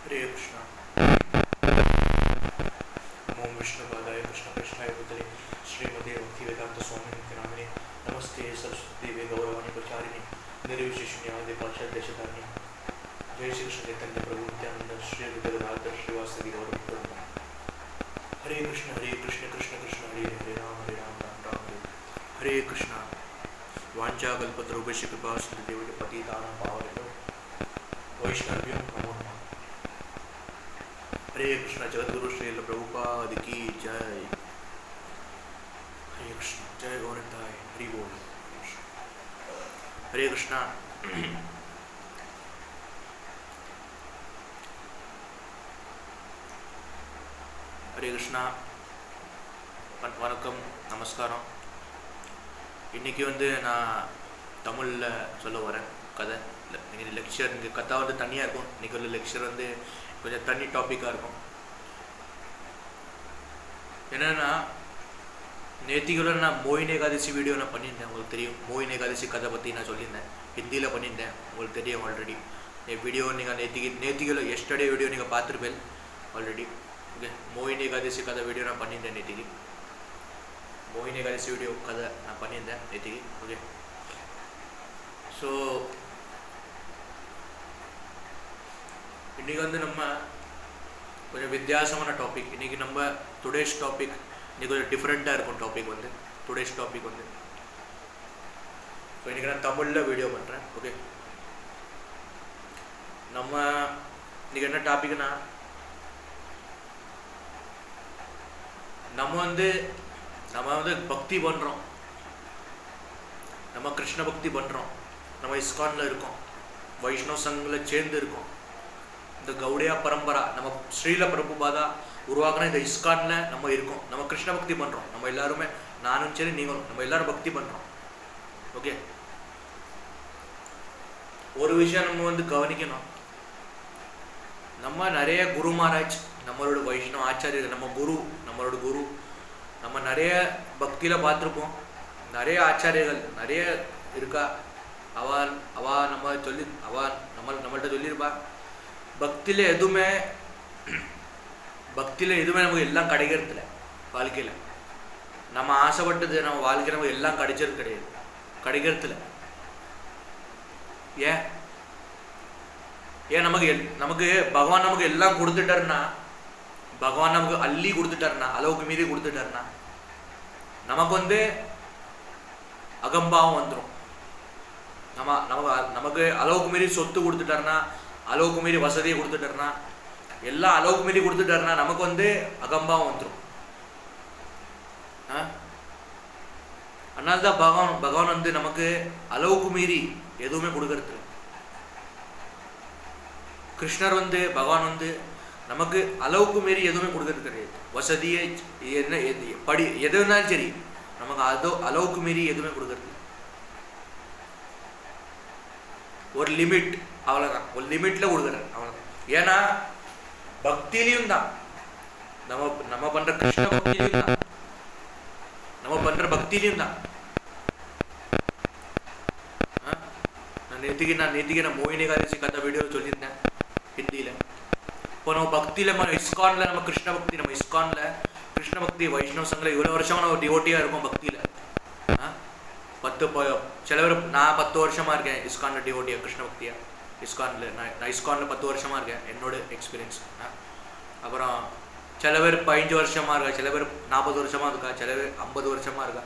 हरे कृष्णा। नमो विष्णुपादाय कृष्णकृष्णाय भूतले श्रीमते भक्तिवेदांत स्वामिने नामिने नमस्ते सरस्वती देवे गौरवाणी प्रचारिणे निर्विशेषण्यवादे पाश्चात्यदेशतारिणे जय श्री कृष्ण चैतन्य प्रभु नित्यानंद श्री गदाधर श्रीवासदि गौरव। हरे कृष्ण कृष्ण कृष्ण हरे हरे राम राम राम हरे कृष्णा। वाञ्छाकल्पतरुभ्यश्च कृपा सिन्धुभ्यो पतितानां पावनेभ्यो वैष्णवेभ्यो नमो नमः। हरे कृष्ण। जगद्गुरु श्रील प्रभुपाद की जय। हरे कृष्ण। जय गौरताय हरि बोल। हरे कृष्णा। हरे कृष्णा। வணக்கம், நமஸ்காரம். இன்றைக்கி நான் தமிழில் சொல்ல வரேன் கதை. இன்றைக்கி லெக்சர், இங்கே கதை தனியாக இருக்கும். இன்றைக்கி உள்ள லெக்சர் கொஞ்சம் தனி டாப்பிக்காக இருக்கும். என்னென்னா, நேத்திக்குள்ள நான் மோயின் ஏகாதசி வீடியோ பண்ணியிருந்தேன். உங்களுக்கு தெரியும், மோயின் ஏகாதசி கதை பற்றி நான் சொல்லியிருந்தேன். ஹிந்தியில் பண்ணியிருந்தேன், உங்களுக்கு தெரியும் ஆல்ரெடி. வீடியோ நீங்கள் நேத்திக்குள்ள எஸ்டர்டே வீடியோ நீங்கள் பார்த்துருப்பேன் ஆல்ரெடி. ஓகே, மோயின் ஏகாதசி கதை வீடியோ நான் பண்ணியிருந்தேன் நேத்திக்கு. மோயின் ஏகாதசி வீடியோ கதை நான் பண்ணியிருந்தேன் நேத்திக்கு. ஓகே, ஸோ இன்றைக்கி நம்ம கொஞ்சம் வித்தியாசமான டாபிக். இன்றைக்கி நம்ம டுடேஸ் டாபிக் இன்றைக்கி கொஞ்சம் டிஃப்ரெண்ட்டாக இருக்கும். டாபிக் டுடேஸ் டாபிக் ஸோ இன்றைக்கி நான் தமிழில் வீடியோ பண்ணுறேன். ஓகே, நம்ம இன்றைக்கி என்ன டாபிக்னா, நம்ம பக்தி பண்ணுறோம். நம்ம கிருஷ்ண பக்தி பண்ணுறோம். நம்ம இஸ்கானில் இருக்கோம், வைஷ்ணவ சங்கில் சேர்ந்து இருக்கோம். இந்த கௌடியா பரம்பரா நம்ம ஸ்ரீல பிரபுபாதா உருவாக்கின இந்த இஸ்கானில் நம்ம இருக்கோம். நம்ம கிருஷ்ண பக்தி பண்ணுறோம். நம்ம எல்லாருமே, நானும் சரி நீங்களும், நம்ம எல்லாரும் பக்தி பண்ணுறோம். ஓகே, ஒரு விஷயம் நம்ம கவனிக்கணும். நம்ம நிறைய குரு மகாராஜ், நம்மளோட வைஷ்ணவ ஆச்சாரியர்கள், நம்மளோட குரு நம்ம நிறைய பக்தியில் பார்த்துருப்போம். நிறைய ஆச்சாரியர்கள் நிறைய இருக்கா. நம்மள்கிட்ட சொல்லியிருப்பா, பக்தியில் எதுவுமே நமக்கு எல்லாம் கிடைக்கிறதில்ல. வாழ்க்கையில் நம்ம ஆசைப்பட்டது நம்ம வாழ்க்கையில் நமக்கு எல்லாம் கிடைக்கிறதில்ல. ஏன் நமக்கு பகவான் நமக்கு எல்லாம் கொடுத்துட்டாருன்னா, பகவான் நமக்கு அள்ளி கொடுத்துட்டாருன்னா, அளவுக்கு மீறி கொடுத்துட்டாருன்னா, நமக்கு அகம்பாவம் வந்துடும். நமக்கு அளவுக்கு மீறி சொத்து கொடுத்துட்டாருன்னா, அளவுக்கு மீறி வசதியை கொடுத்துட்டாருன்னா, எல்லாம் அளவுக்கு மீறி கொடுத்துட்டாருன்னா நமக்கு அகம்பாவம் வந்துடும். அதனால்தான் பகவான் நமக்கு அளவுக்கு மீறி எதுவுமே கொடுக்கறது. கிருஷ்ணர் பகவான் நமக்கு அளவுக்கு மீறி எதுவுமே கொடுக்கறது கிடையாது. வசதியை என்ன எது வேணாலும் சரி, நமக்கு அளவுக்கு மீறி எதுவுமே கொடுக்கறது. ஒரு லிமிட், அவ்வளோதான். ஒரு லிமிட்ல கொடுக்குறாரு, அவ்வளோதான். ஏன்னா பக்தியிலையும் தான், நம்ம பண்ற கிருஷ்ண பக்தியிலையும் தான், நம்ம பண்ற பக்தியிலையும் தான். நேத்திக்கு நான் மோயின் ஏகாதசி கதை வீடியோ சொல்லியிருந்தேன் ஹிந்தியில். இப்போ நம்ம பக்தியில் இஸ்கானில் நம்ம கிருஷ்ண பக்தி வைஷ்ணவ சங்கில் இவ்வளோ வருஷமாக நம்ம டிவோட்டியாக இருக்கோம் பக்தியில். சில பேர், நான் 10 வருஷமாக இருக்கேன் இஸ்கானில் டிவோட்டியாக, கிருஷ்ண பக்தியாக இஸ்கானில். நான் இஸ்கானில் 10 வருஷமாக இருக்கேன், என்னோட எக்ஸ்பீரியன்ஸ். அப்புறம் சில பேர் 15 வருஷமாக இருக்கா, சில பேர் 40 வருஷமாக இருக்கா, சில பேர் 50 வருஷமாக இருக்கா.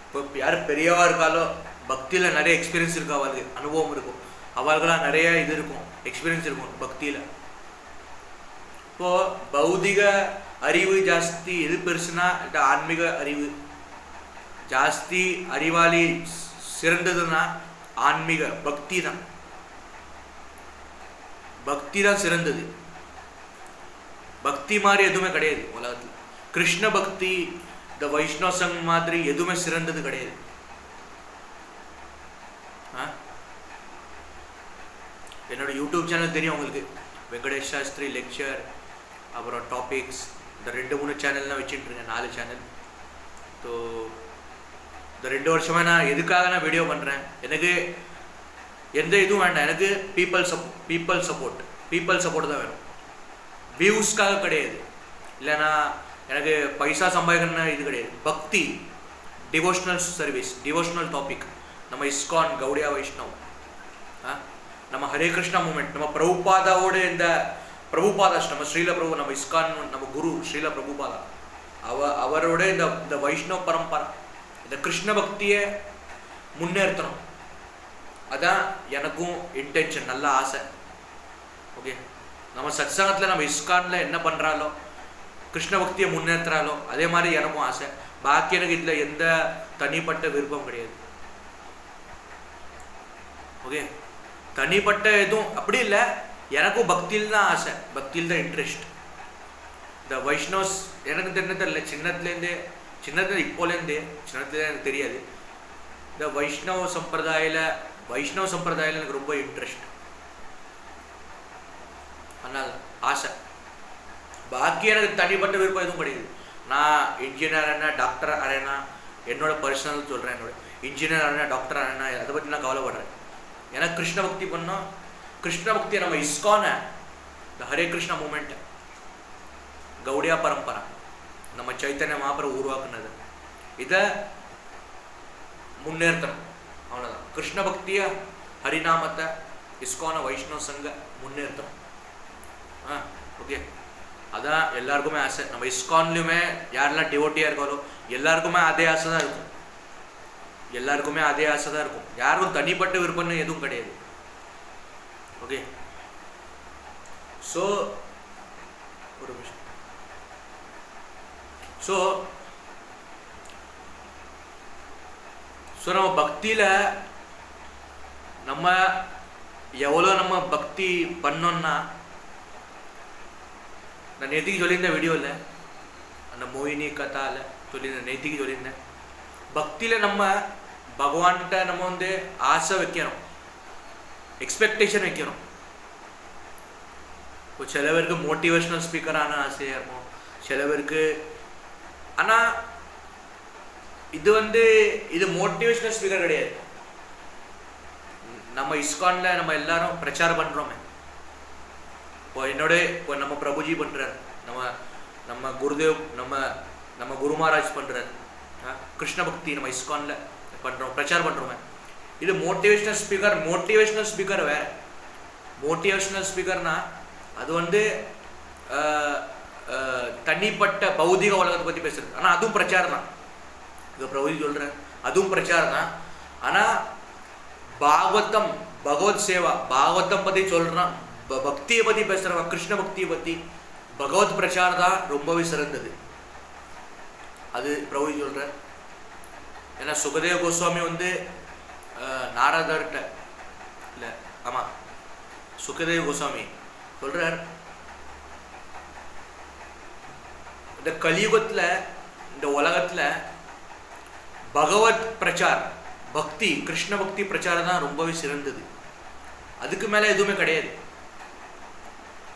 இப்போ யார் பெரியவா இருக்காலோ, பக்தியில் நிறைய எக்ஸ்பீரியன்ஸ் இருக்கும், அவளுக்கு அனுபவம் இருக்கும், அவளுக்கெல்லாம் நிறைய இது இருக்கும், எக்ஸ்பீரியன்ஸ் இருக்கும் பக்தியில். இப்போது பௌதிக அறிவு ஜாஸ்தி எது பெருசுனா, ஆன்மீக அறிவு ஜாஸ்தி, அறிவாளி சிறந்ததுன்னா ஆன்மீக பக்தி தான். பக்தி தான் சிறந்தது. பக்தி மாதிரி எதுவுமே கிடையாது உலகத்தில். கிருஷ்ண பக்தி, இந்த வைஷ்ணவ சங் மாதிரி எதுவுமே சிறந்தது கிடையாது. என்னோட யூடியூப் சேனல் தெரியும் உங்களுக்கு, வெங்கடேஷ் சாஸ்திரி லெக்சர், அப்புறம் டாபிக்ஸ், இந்த 2-3 சேனல்லாம் வச்சுட்டுருக்கேன், 4 சேனல். ஸோ இந்த 2 வருஷமாக நான் எதுக்காக வீடியோ பண்ணுறேன், எனக்கு எந்த இதுவும் வேண்டாம், எனக்கு பீப்புள் சப்போர்ட் தான் வேணும். வியூஸ்க்காக கிடையாது, இல்லைனா எனக்கு பைசா சம்பாதிக்கணும்னு இது கிடையாது. பக்தி, டிவோஷனல் சர்வீஸ், டிவோஷனல் டாபிக். நம்ம இஸ்கான் கௌடியா வைஷ்ணவ், நம்ம ஹரே கிருஷ்ணா மூமெண்ட், நம்ம பிரபுபாதாவோட இந்த பிரபுபாதா, நம்ம ஸ்ரீல பிரபு, நம்ம இஸ்கான், நம்ம குரு ஸ்ரீல பிரபுபாதா, அவரோட இந்த வைஷ்ணவ பரம்பரை, இந்த கிருஷ்ண பக்தியை முன்னேற்றணும். அதான் எனக்கும் இன்டென்ஷன், நல்ல ஆசை. ஓகே, நம்ம சத்சங்கத்தில் நம்ம இஸ்கானில் என்ன பண்ணுறாலோ, கிருஷ்ண பக்தியை முன்னேற்றாலோ, அதே மாதிரி எனக்கும் ஆசை. பாக்கி எனக்கு இதில் எந்த தனிப்பட்ட விருப்பம் கிடையாது. ஓகே, தனிப்பட்ட எதுவும் அப்படி இல்லை, எனக்கும் பக்தியில் தான் ஆசை, பக்தியில் தான் இன்ட்ரெஸ்ட். இந்த வைஷ்ணவ்ஸ் எனக்கு தெரியல, சின்னத்துலேருந்து இப்போலேருந்தே எனக்கு தெரியாது. இந்த வைஷ்ணவ சம்பிரதாயில் எனக்கு ரொம்ப இன்ட்ரெஸ்ட், அதனால் ஆசை. பாக்கி எனக்கு தனிப்பட்ட விருப்பம் எதுவும் கிடையாது. நான் இன்ஜினியர் ஆனா, டாக்டர் ஆனா, என்னோட பர்சனல் சொல்கிறேன், என்னோட இன்ஜினியர் ஆனா, டாக்டர் ஆனா, அதை பற்றி நான் கவலைப்படுறேன். ஏன்னா கிருஷ்ண பக்தி பண்ணோம், கிருஷ்ண பக்தியை நம்ம இஸ்கான, இந்த ஹரே கிருஷ்ணா மூமெண்ட், கௌடியா பரம்பரை, நம்ம சைத்தன்ய மகாபிரபு உருவாக்குனது, இதை முன்னேற்றணும். அவ்வளோதான். கிருஷ்ண பக்தியை, ஹரிநாமத்தை, இஸ்கான வைஷ்ணவ சங்க முன்னேற்றணும். ஓகே, அதான் எல்லாருக்குமே ஆசை. நம்ம இஸ்கான்லையுமே யாரெல்லாம் டிவோட்டியாக இருக்காரோ எல்லாருக்குமே அதே ஆசை தான் இருக்கும், யாருக்கும் தனிப்பட்ட விருப்பம்னு எதுவும் கிடையாது. ஓகே, ஸோ ஒரு விஷயம், ஸோ நம்ம பக்தியில் நம்ம எவ்வளோ நம்ம பக்தி பண்ணோம்னா, நான் நேத்திக்கு சொல்லியிருந்தேன் வீடியோவில், அந்த மோகினி கதாவில் சொல்லியிருந்தேன், பக்தியில் நம்ம பகவான்கிட்ட நம்ம ஆசை வைக்கணும், எக்ஸ்பெக்டேஷன் வைக்கணும். இப்போ சில பேருக்கு மோட்டிவேஷ்னல் ஸ்பீக்கரான ஆசையாக இருக்கும், சில பேருக்கு. ஆனால் இது மோட்டிவேஷ்னல் ஸ்பீக்கர் கிடையாது. நம்ம இஸ்கானில் நம்ம எல்லாரும் பிரச்சாரம் பண்ணுறோமே. இப்போ நம்ம பிரபுஜி பண்ணுறார், நம்ம குருதேவ், நம்ம குரு மகாராஜ் பண்ணுறார், கிருஷ்ண பக்தி நம்ம இஸ்கானில் பண்ணுறோம், பிரச்சாரம் பண்ணுறோமே. இது மோட்டிவேஷ்னல் ஸ்பீக்கர் வேறு. மோட்டிவேஷ்னல் ஸ்பீக்கர்னா அது தனிப்பட்ட பௌதிக உலகத்தை பற்றி பேசுறது. ஆனால் அதுவும் பிரச்சாரம் தான். இது பிரபுஜி சொல்கிறேன், அதுவும் பிரச்சாரம் தான். ஆனால் பகவத் சேவா, பாகவதம் பற்றி சொல்கிறான், பக்தியை பற்றி பேசுகிறவன், கிருஷ்ண பக்தியை பற்றி, பகவத் பிரச்சாரம் தான் ரொம்பவே சிறந்தது. அது பிரபுஜி சொல்கிறார். ஏன்னா சுகதேவ கோஸ்வாமி நாரதர்கிட்ட இல்லை, ஆமாம், சுகதேவ கோஸ்வாமி சொல்கிறார், இந்த கலியுகத்தில், இந்த உலகத்தில் பகவத் பிரச்சார், பக்தி, கிருஷ்ண பக்தி பிரச்சாரம் தான் ரொம்பவே சிறந்தது. அதுக்கு மேலே எதுவுமே கிடையாது.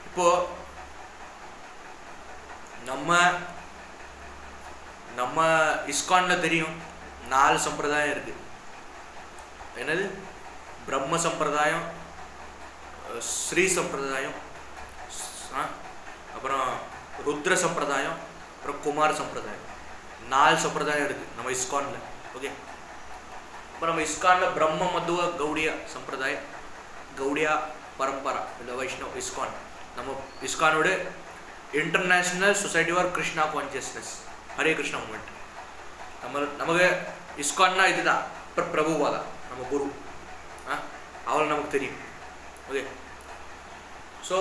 இப்போ நம்ம இஸ்கான்ல தெரியும் 4 சம்பிரதாயம் இருக்கு. என்னது? பிரம்ம சம்பிரதாயம், ஸ்ரீ சம்பிரதாயம், அப்புறம் ருத்ர சம்பிரதாயம், அப்புறம் குமார் சம்பிரதாயம். 4 சம்பிரதாயம் இருக்கு நம்ம இஸ்கான்ல. ஓகே, இப்போ நம்ம இஸ்கான்ல பிரம்ம மதுவ கௌடியா சம்பிரதாயம், கௌடியா பரம்பரா, இல்லை வைஷ்ணவ் இஸ்கான். நம்ம இஸ்கானோட international society for Krishna consciousness, Hare Krishna movement. நமக்கு இஸ்கான்னா இதுதான், பிரபுபாதா நம்ம குரு, அவளை நமக்கு தெரியும். ஓகே, ஸோ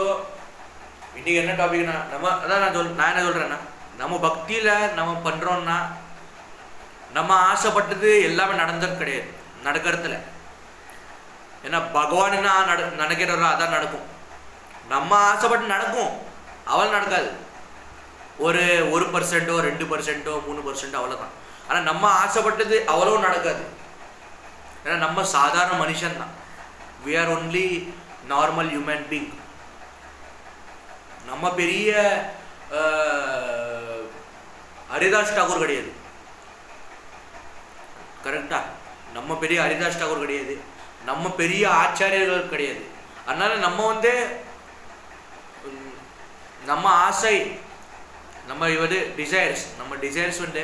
இன்றைக்கி என்ன டாபிக்னா, நான் என்ன சொல்கிறேன்னா, நம்ம பக்தியில் நம்ம பண்ணுறோன்னா, நம்ம ஆசைப்பட்டது எல்லாமே நடந்தது கிடையாது, நடக்கிறதுல. ஏன்னா பகவான் என்ன நினைக்கிறவரோ அதான் நடக்கும். நம்ம ஆசைப்பட்டு நடக்கும், அவள் நடக்காது. ஒரு 1%, 2%, 3% அவ்வளோதான். ஆனால் நம்ம ஆசைப்பட்டது அவ்வளோ நடக்காது. ஏன்னா நம்ம சாதாரண மனுஷன் தான். We are only normal human being. நம்ம பெரிய ஹரிதாஸ் டாகூர் கிடையாது, கரெக்டா? நம்ம பெரிய ஹரிதாஸ் டாகூர் கிடையாது, நம்ம பெரிய ஆச்சாரியர்கள் கிடையாது. அதனால நம்ம வந்து நம்ம ஆசை, நம்ம நம்ம டிசைர்ஸ் வந்து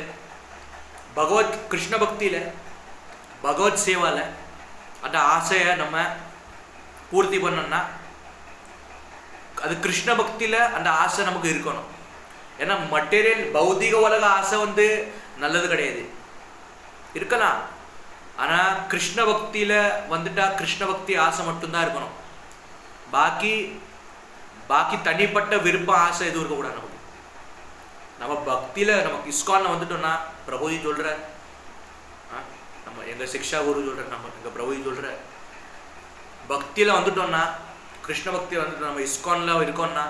பகவத் கிருஷ்ண பக்தியில், பகவத் சேவாவில் அந்த ஆசையை நம்ம பூர்த்தி பண்ணோம்னா, அது கிருஷ்ண பக்தியில் அந்த ஆசை நமக்கு இருக்கணும். ஏன்னா மட்டீரியல் பௌதிக உலக ஆசை வந்து நல்லது கிடையாது, இருக்கலாம். ஆனால் கிருஷ்ண பக்தியில் வந்துட்டா கிருஷ்ண பக்தி ஆசை மட்டும்தான் இருக்கணும். பாக்கி தனிப்பட்ட விருப்ப ஆசை எதுவும் இருக்கக்கூடாது நமக்கு. நம்ம பக்தியில் நமக்கு இஸ்கானில் வந்துட்டோம்னா, பிரபுஜி சொல்கிற, நம்ம எங்கள் சிக்ஷா குரு சொல்கிற, நம்ம எங்கள் பிரபுஜி சொல்கிற, பக்தியில் வந்துட்டோம்னா, கிருஷ்ண பக்தியில் வந்துட்டோம், நம்ம இஸ்கானில் இருக்கோம்னா,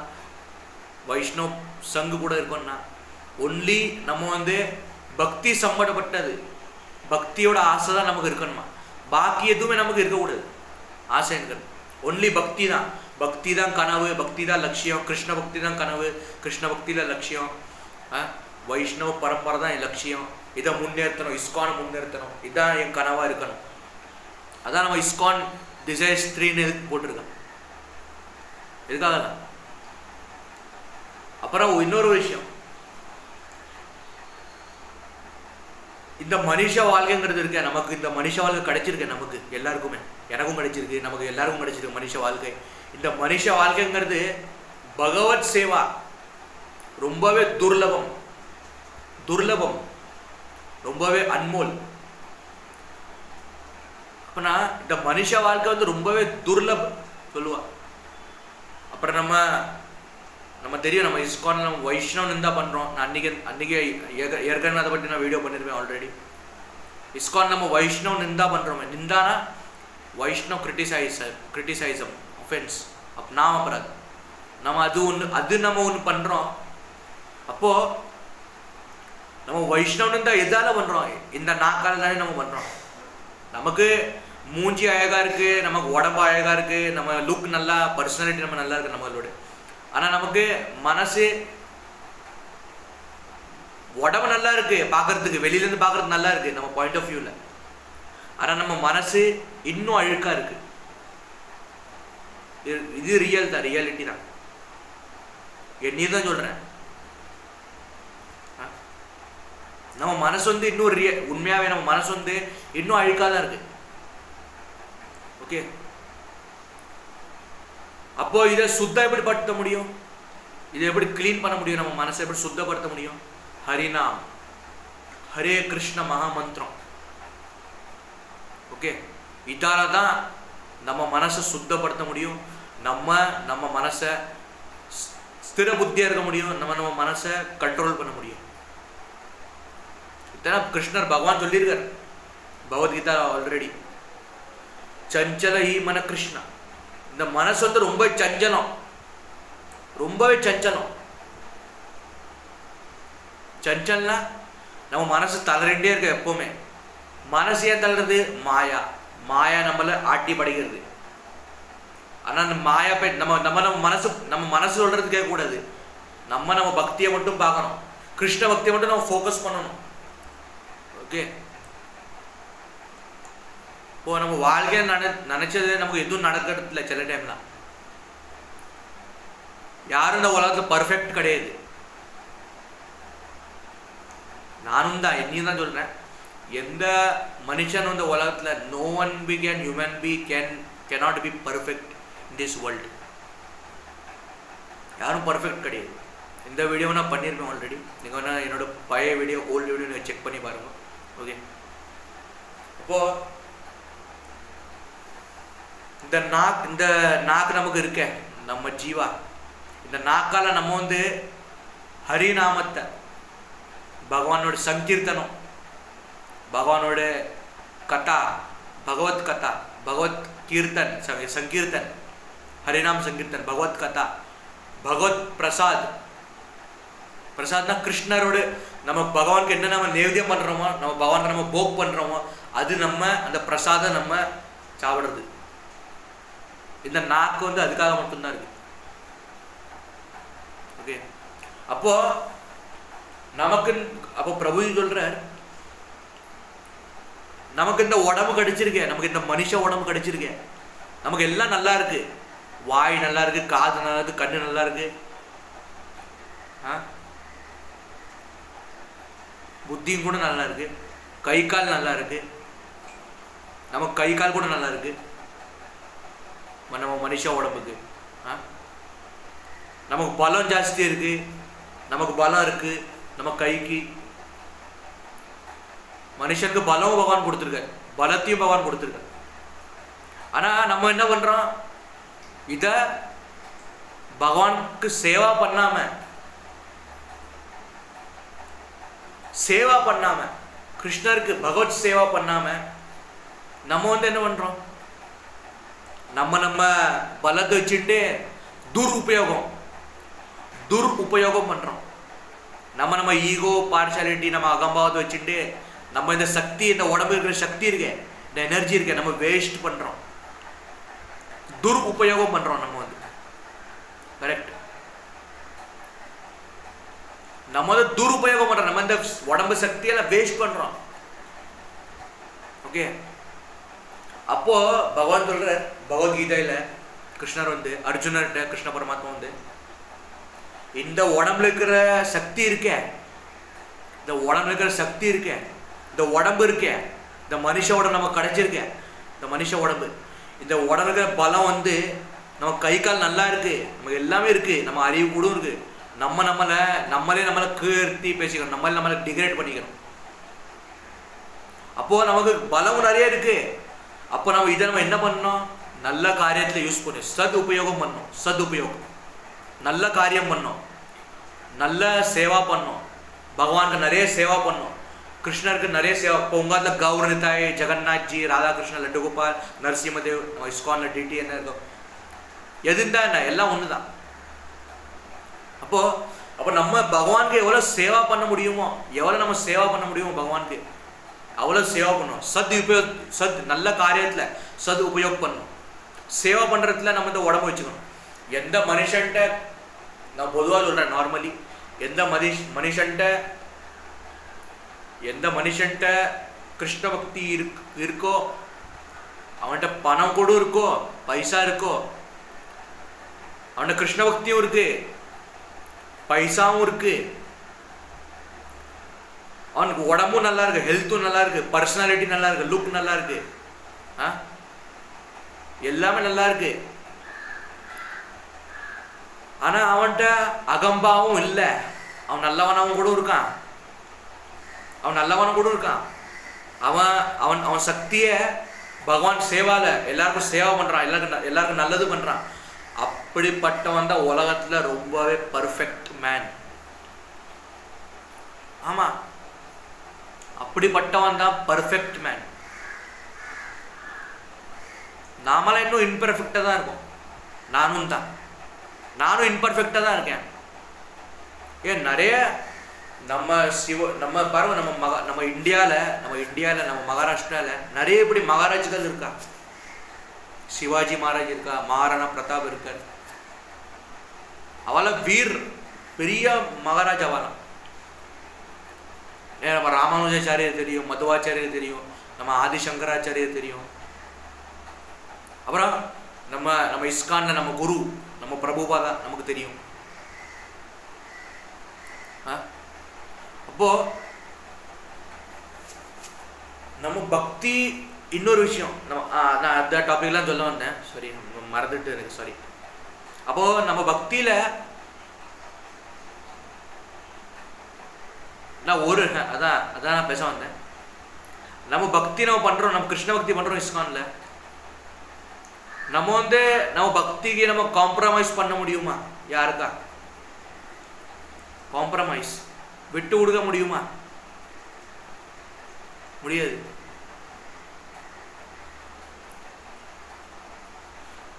வைஷ்ணவ் சங்கு கூட இருக்கோம்னா, ஒன்லி நம்ம வந்து பக்தி சம்பந்தப்பட்டது, பக்தியோட ஆசை தான் நமக்கு இருக்கணுமா. பாக்கி எதுவுமே நமக்கு இருக்கக்கூடாது ஆசை இருக்கிறது. ஒன்லி பக்தி தான், பக்தி தான் கனவு, பக்தி தான் லட்சியம். கிருஷ்ண பக்தி தான் கனவு, கிருஷ்ண பக்தியில் லட்சியம். வைஷ்ணவ பரம்பரை தான் என் லட்சியம். இதை முன்னேற்றணும், இஸ்கானை முன்னேற்றணும், இதுதான் என் கனவாக இருக்கணும். அதான் நம்ம இஸ்கான் டிசைர்ஸ் 3ன்னு எதுக்கு போட்டிருக்கோம், எதுக்காக தான். அப்புறம் இன்னொரு விஷயம், இந்த மனுஷ வாழ்க்கைங்கிறது இருக்க, நமக்கு இந்த மனுஷ வாழ்க்கை கிடைச்சிருக்கு, நமக்கு எல்லாருக்குமே, எனக்கும் கிடைச்சிருக்கு, நமக்கு எல்லாருக்கும் கிடைச்சிருக்கு மனுஷ வாழ்க்கை. இந்த மனுஷ வாழ்க்கைங்கிறது பகவத் சேவா ரொம்பவே துர்லபம், ரொம்பவே அன்மோல். அப்பனா இந்த மனுஷ வாழ்க்கை வந்து ரொம்பவே துர்லபம் சொல்லுவா. அப்புறம் நம்ம தெரியும், நம்ம இஸ்கான் நம்ம வைஷ்ணவ் நிந்தா பண்ணுறோம். நான் அன்றைக்கி ஏற்கனவே அதை பற்றி நான் வீடியோ பண்ணியிருப்பேன் ஆல்ரெடி. இஸ்கான் நம்ம வைஷ்ணவ் நிந்தா பண்ணுறோமே, நிந்தானா வைஷ்ணவ் கிரிட்டிசைசம், அஃபென்ஸ், நாம அபராதம். நம்ம நம்ம ஒன்று பண்ணுறோம். அப்போது நம்ம வைஷ்ணவ் நிந்தா எதால பண்ணுறோம், இந்த நாக்கால் தானே நம்ம பண்ணுறோம். நமக்கு மூஞ்சி அழகாக இருக்குது, நமக்கு உடம்பு அழகாக இருக்குது, நம்ம லுக் நல்லா, பர்சனாலிட்டி நம்ம நல்லா இருக்குது நம்மளோட. ஆனால் நமக்கு மனசு, உடம்பு நல்லா இருக்குது பார்க்குறதுக்கு, வெளியிலேருந்து பார்க்குறது நல்லா இருக்குது நம்ம பாயிண்ட் ஆஃப் வியூவில். ஆனால் நம்ம மனசு இன்னும் அழுக்காக இருக்குது. இது ரியல் தான், ரியாலிட்டி தான். நீ தான் சொல்கிறேன், நம்ம மனசு வந்து இன்னும் உண்மையாகவே நம்ம மனசு வந்து இன்னும் அழுக்காக தான் இருக்குது. ஓகே, அப்போ இதை சுத்தம் எப்படி படுத்த முடியும், இதை எப்படி கிளீன் பண்ண முடியும், நம்ம மனசை எப்படி சுத்தப்படுத்த முடியும்? ஹரிநாம், ஹரே கிருஷ்ண மகாமந்திரம். ஓகே, இதால தான் நம்ம மனசை சுத்தப்படுத்த முடியும், நம்ம மனசை ஸ்திர புத்தியாக இருக்க முடியும், நம்ம மனசை கண்ட்ரோல் பண்ண முடியும். இதெல்லாம் கிருஷ்ணர் பகவான் சொல்லியிருக்கார் பகவத்கீதா ஆல்ரெடி. சஞ்சல ஈ மன கிருஷ்ணா. இந்த மனசு வந்து ரொம்பவே சஞ்சல்னா நம்ம மனசு தளரிண்டே இருக்க. எப்பவுமே மனசு ஏன் தளருது? மாயா நம்மளை ஆட்டி படைக்கிறது. ஆனால் அந்த மாயா நம்ம மனசு சொல்றது கேட்கக்கூடாது. நம்ம பக்தியை மட்டும் பார்க்கணும், கிருஷ்ண பக்தியை மட்டும் நம்ம ஃபோக்கஸ் பண்ணணும். ஓகே, இப்போ நம்ம வாழ்க்கையை நினைச்சது நமக்கு எதுவும் நடக்கிறது இல்லை. சில டைம்லாம் யாரும் இந்த உலகத்தில் பர்ஃபெக்ட் கிடையாது. நானும் தான், என்னையும் தான் சொல்கிறேன். எந்த மனுஷனும் இந்த உலகத்தில் no one human being cannot be perfect in this world. யாரும் பர்ஃபெக்ட் கிடையாது. இந்த வீடியோவை நான் பண்ணியிருப்பேன் ஆல்ரெடி. நீங்கள் வேணால் என்னோட பழைய வீடியோ, ஓல்டு வீடியோ நீங்கள் செக் பண்ணி பாருங்கள். ஓகே, இப்போது இந்த நாக்கு நமக்கு இருக்க, நம்ம ஜீவா, இந்த நாக்கால் நம்ம வந்து ஹரிநாமத்தை, பகவானோட சங்கீர்த்தனம், பகவானோட கதா, பகவத் கதா, பகவத் கீர்த்தன், சங்கீர்த்தன், ஹரிநாம் சங்கீர்த்தன், பகவத் கதா, பகவத் பிரசாத்னா கிருஷ்ணரோட நம்ம பகவானுக்கு என்ன நம்ம நைவேத்தியம் பண்ணுறோமோ, நம்ம பகவானுக்கு நம்ம போக் பண்ணுறோமோ, அது நம்ம அந்த பிரசாதம் நம்ம சாப்பிட்றது. இந்த நாக்கு வந்து அதுக்காக மட்டும்தான் இருக்கு. ஓகே, அப்போ பிரபுஜி சொல்றார், நமக்கு இந்த உடம்பு கிடைச்சிருக்கேன், நமக்கு இந்த மனுஷ உடம்பு கிடைச்சிருக்கேன், நமக்கு எல்லாம் நல்லா இருக்கு. வாய் நல்லா இருக்கு, காது நல்லா இருக்கு, கண்ணு நல்லா இருக்கு, புத்தியும் கூட நல்லா இருக்கு, கை கால் நல்லா இருக்கு, நமக்கு கை கால் கூட நல்லா இருக்கு நம்ம மனுஷ உடம்புக்கு. நமக்கு பலம் ஜாஸ்தி இருக்கு, நமக்கு பலம் இருக்கு நம்ம கைக்கு. மனுஷனுக்கு பலம் பகவான் கொடுத்துருக்க, பலத்தையும் பகவான் கொடுத்துருக்க. ஆனா நம்ம என்ன பண்றோம், இத பகவானுக்கு சேவா பண்ணாம கிருஷ்ணருக்கு பகவத் சேவா பண்ணாம நம்ம என்ன பண்றோம், நம்ம பலத்தை வச்சுட்டு துருபயோகம் பண்றோம். நம்ம ஈகோ, பார்ஷாலிட்டி, நம்ம அகம்பாவத்தை வச்சுட்டு நம்ம இந்த சக்தி, இந்த உடம்பு இருக்கிற சக்தி இருக்கு, இந்த எனர்ஜி இருக்கு, நம்ம வேஸ்ட் பண்றோம், துருபயோகம் பண்றோம். நம்ம கரெக்ட், நம்ம துருபயோகம் பண்றோம், நம்ம இந்த உடம்பு சக்தியெல்லாம் வேஸ்ட் பண்றோம். ஓகே, அப்போ பகவான் சொல்ற பகவத்கீதையில கிருஷ்ணர் அர்ஜுனர்கிட்ட கிருஷ்ண பரமாத்மா இந்த உடம்புல இருக்கிற சக்தி இருக்கே, இந்த உடம்புல இருக்கிற சக்தி இருக்கே, இந்த உடம்பு இருக்கே, இந்த மனுஷ உடம்பு நமக்கு கிடைச்சிருக்கேன், இந்த மனுஷ உடம்பு, இந்த உடம்புல இருக்கிற பலம் நம்ம கை கால் நல்லா இருக்கு, நமக்கு எல்லாமே இருக்கு, நம்ம அறிவு கூட இருக்கு. நம்மளே கீர்த்தி பேசிக்கிறோம், நம்மளை டிகிரேட் பண்ணிக்கிறோம். அப்போ நமக்கு பலம் நிறைய இருக்கு. அப்போ நம்ம என்ன பண்ணோம், நல்ல காரியத்தில் யூஸ் பண்ணி உபயோகம் பண்ணோம், நல்ல காரியம் பண்ணோம், நல்ல சேவா பண்ணோம், பகவானுக்கு நிறைய சேவா பண்ணோம், கிருஷ்ணருக்கு நிறைய சேவா. இப்போ உங்கள் கௌரனிதாய், ஜெகநாத்ஜி, ராதாகிருஷ்ணன், லட்டு கோபால், நரசிம்மதேவ், நம்ம இஸ்கான்ல டிடி என்ன இருக்கோம், எதுந்தா என்ன எல்லாம் ஒன்று தான். அப்போ நம்ம பகவானுக்கு எவ்வளோ சேவா பண்ண முடியுமோ, நம்ம சேவா பண்ண முடியுமோ பகவானுக்கு அவ்வளோ சேவா பண்ணணும். நல்ல காரியத்தில் உபயோகம் பண்ணணும். சேவா பண்ணுறதுல நம்ம இந்த உடம்பு வச்சுக்கணும். எந்த மனுஷன்ட்ட, நான் பொதுவாக சொல்கிறேன், நார்மலி எந்த மனுஷன்ட்ட கிருஷ்ண பக்தி இருக்கோ, அவன்கிட்ட பணம் கூட இருக்கோ, பைசா இருக்கோ, அவன்கிட்ட கிருஷ்ண பக்தியும் இருக்கு, பைசாவும் இருக்கு, அவனுக்கு உடம்பும் நல்லா இருக்கு, ஹெல்த்தும் நல்லா இருக்கு, பர்சனாலிட்டி நல்லா இருக்கு, லுக் நல்லா இருக்கு, எல்லாமே நல்லா இருக்கு. ஆனா அவன்கிட்ட அகம்பாவும் இல்லை, அவன் நல்லவனாவும் கூட இருக்கான், அவன் சக்தியை பகவான் சேவால எல்லாருக்கும் சேவா பண்றான், எல்லாருக்கும் நல்லது பண்றான். அப்படிப்பட்டவன் தான் உலகத்துல ரொம்பவே பர்ஃபெக்ட் மேன். ஆமா, அப்படிப்பட்டவன் தான் பர்ஃபெக்ட் மேன். நாமெல்லாம் இன்னும் இம்பர்ஃபெக்டா தான் இருக்கும். நானும் இம்பர்ஃபெக்டா தான் இருக்கேன். ஏன் நிறைய நம்ம பாருங்க, நம்ம இந்தியால நம்ம மகாராஷ்டிரால நிறைய இப்படி மகாராஜ்கள் இருக்கா. சிவாஜி மகாராஜ் இருக்கா, மகாராணா பிரதாப் இருக்கார், அவள வீர் பெரிய மகாராஜ். அவலாம் நம்ம ராமானுஜாச்சாரியர் தெரியும், மதுவாச்சாரியர் தெரியும், நம்ம ஆதிசங்கராச்சாரியர் தெரியும், அப்புறம் நம்ம இஸ்கான்ல நம்ம குரு நம்ம பிரபுபாதா நமக்கு தெரியும். அப்போ நம்ம பக்தி இன்னொரு விஷயம், நான் அந்த டாபிக்லாம் சொல்ல வந்தேன், சாரி மறந்துட்டு எனக்கு, சாரி. அப்போ நம்ம பக்தியில நான் அதான் நான் பேச வந்தேன். நம்ம பக்தி பண்றோம், நம்ம கிருஷ்ண பக்தி பண்றோம் இஸ்கான்ல. நம்ம பக்திக்கு நம்ம காம்ப்ரமைஸ் பண்ண முடியுமா? யாருக்கா காம்ப்ரமைஸ் விட்டு கொடுக்க முடியுமா? முடியாது.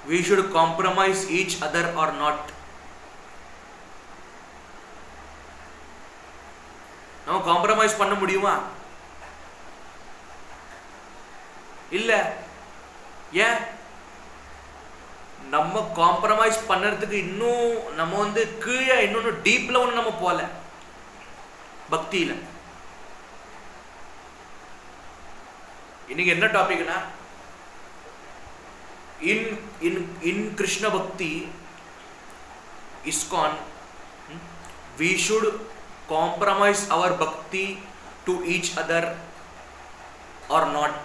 We should compromise each other or not. நம்ம காம்ப்ரமைஸ் பண்ண முடியுமா? இல்ல. ஏன்? நம்ம காம்ப்ரமைஸ் பண்ணுறதுக்கு இன்னும் நம்ம கீழே இன்னொன்று டீப்ல ஒன்று நம்ம போல பக்தியில. இன்னைக்கு என்ன டாபிக்னா, in Krishna Bhakti ISKCON, we should compromise our bhakti to each other or not.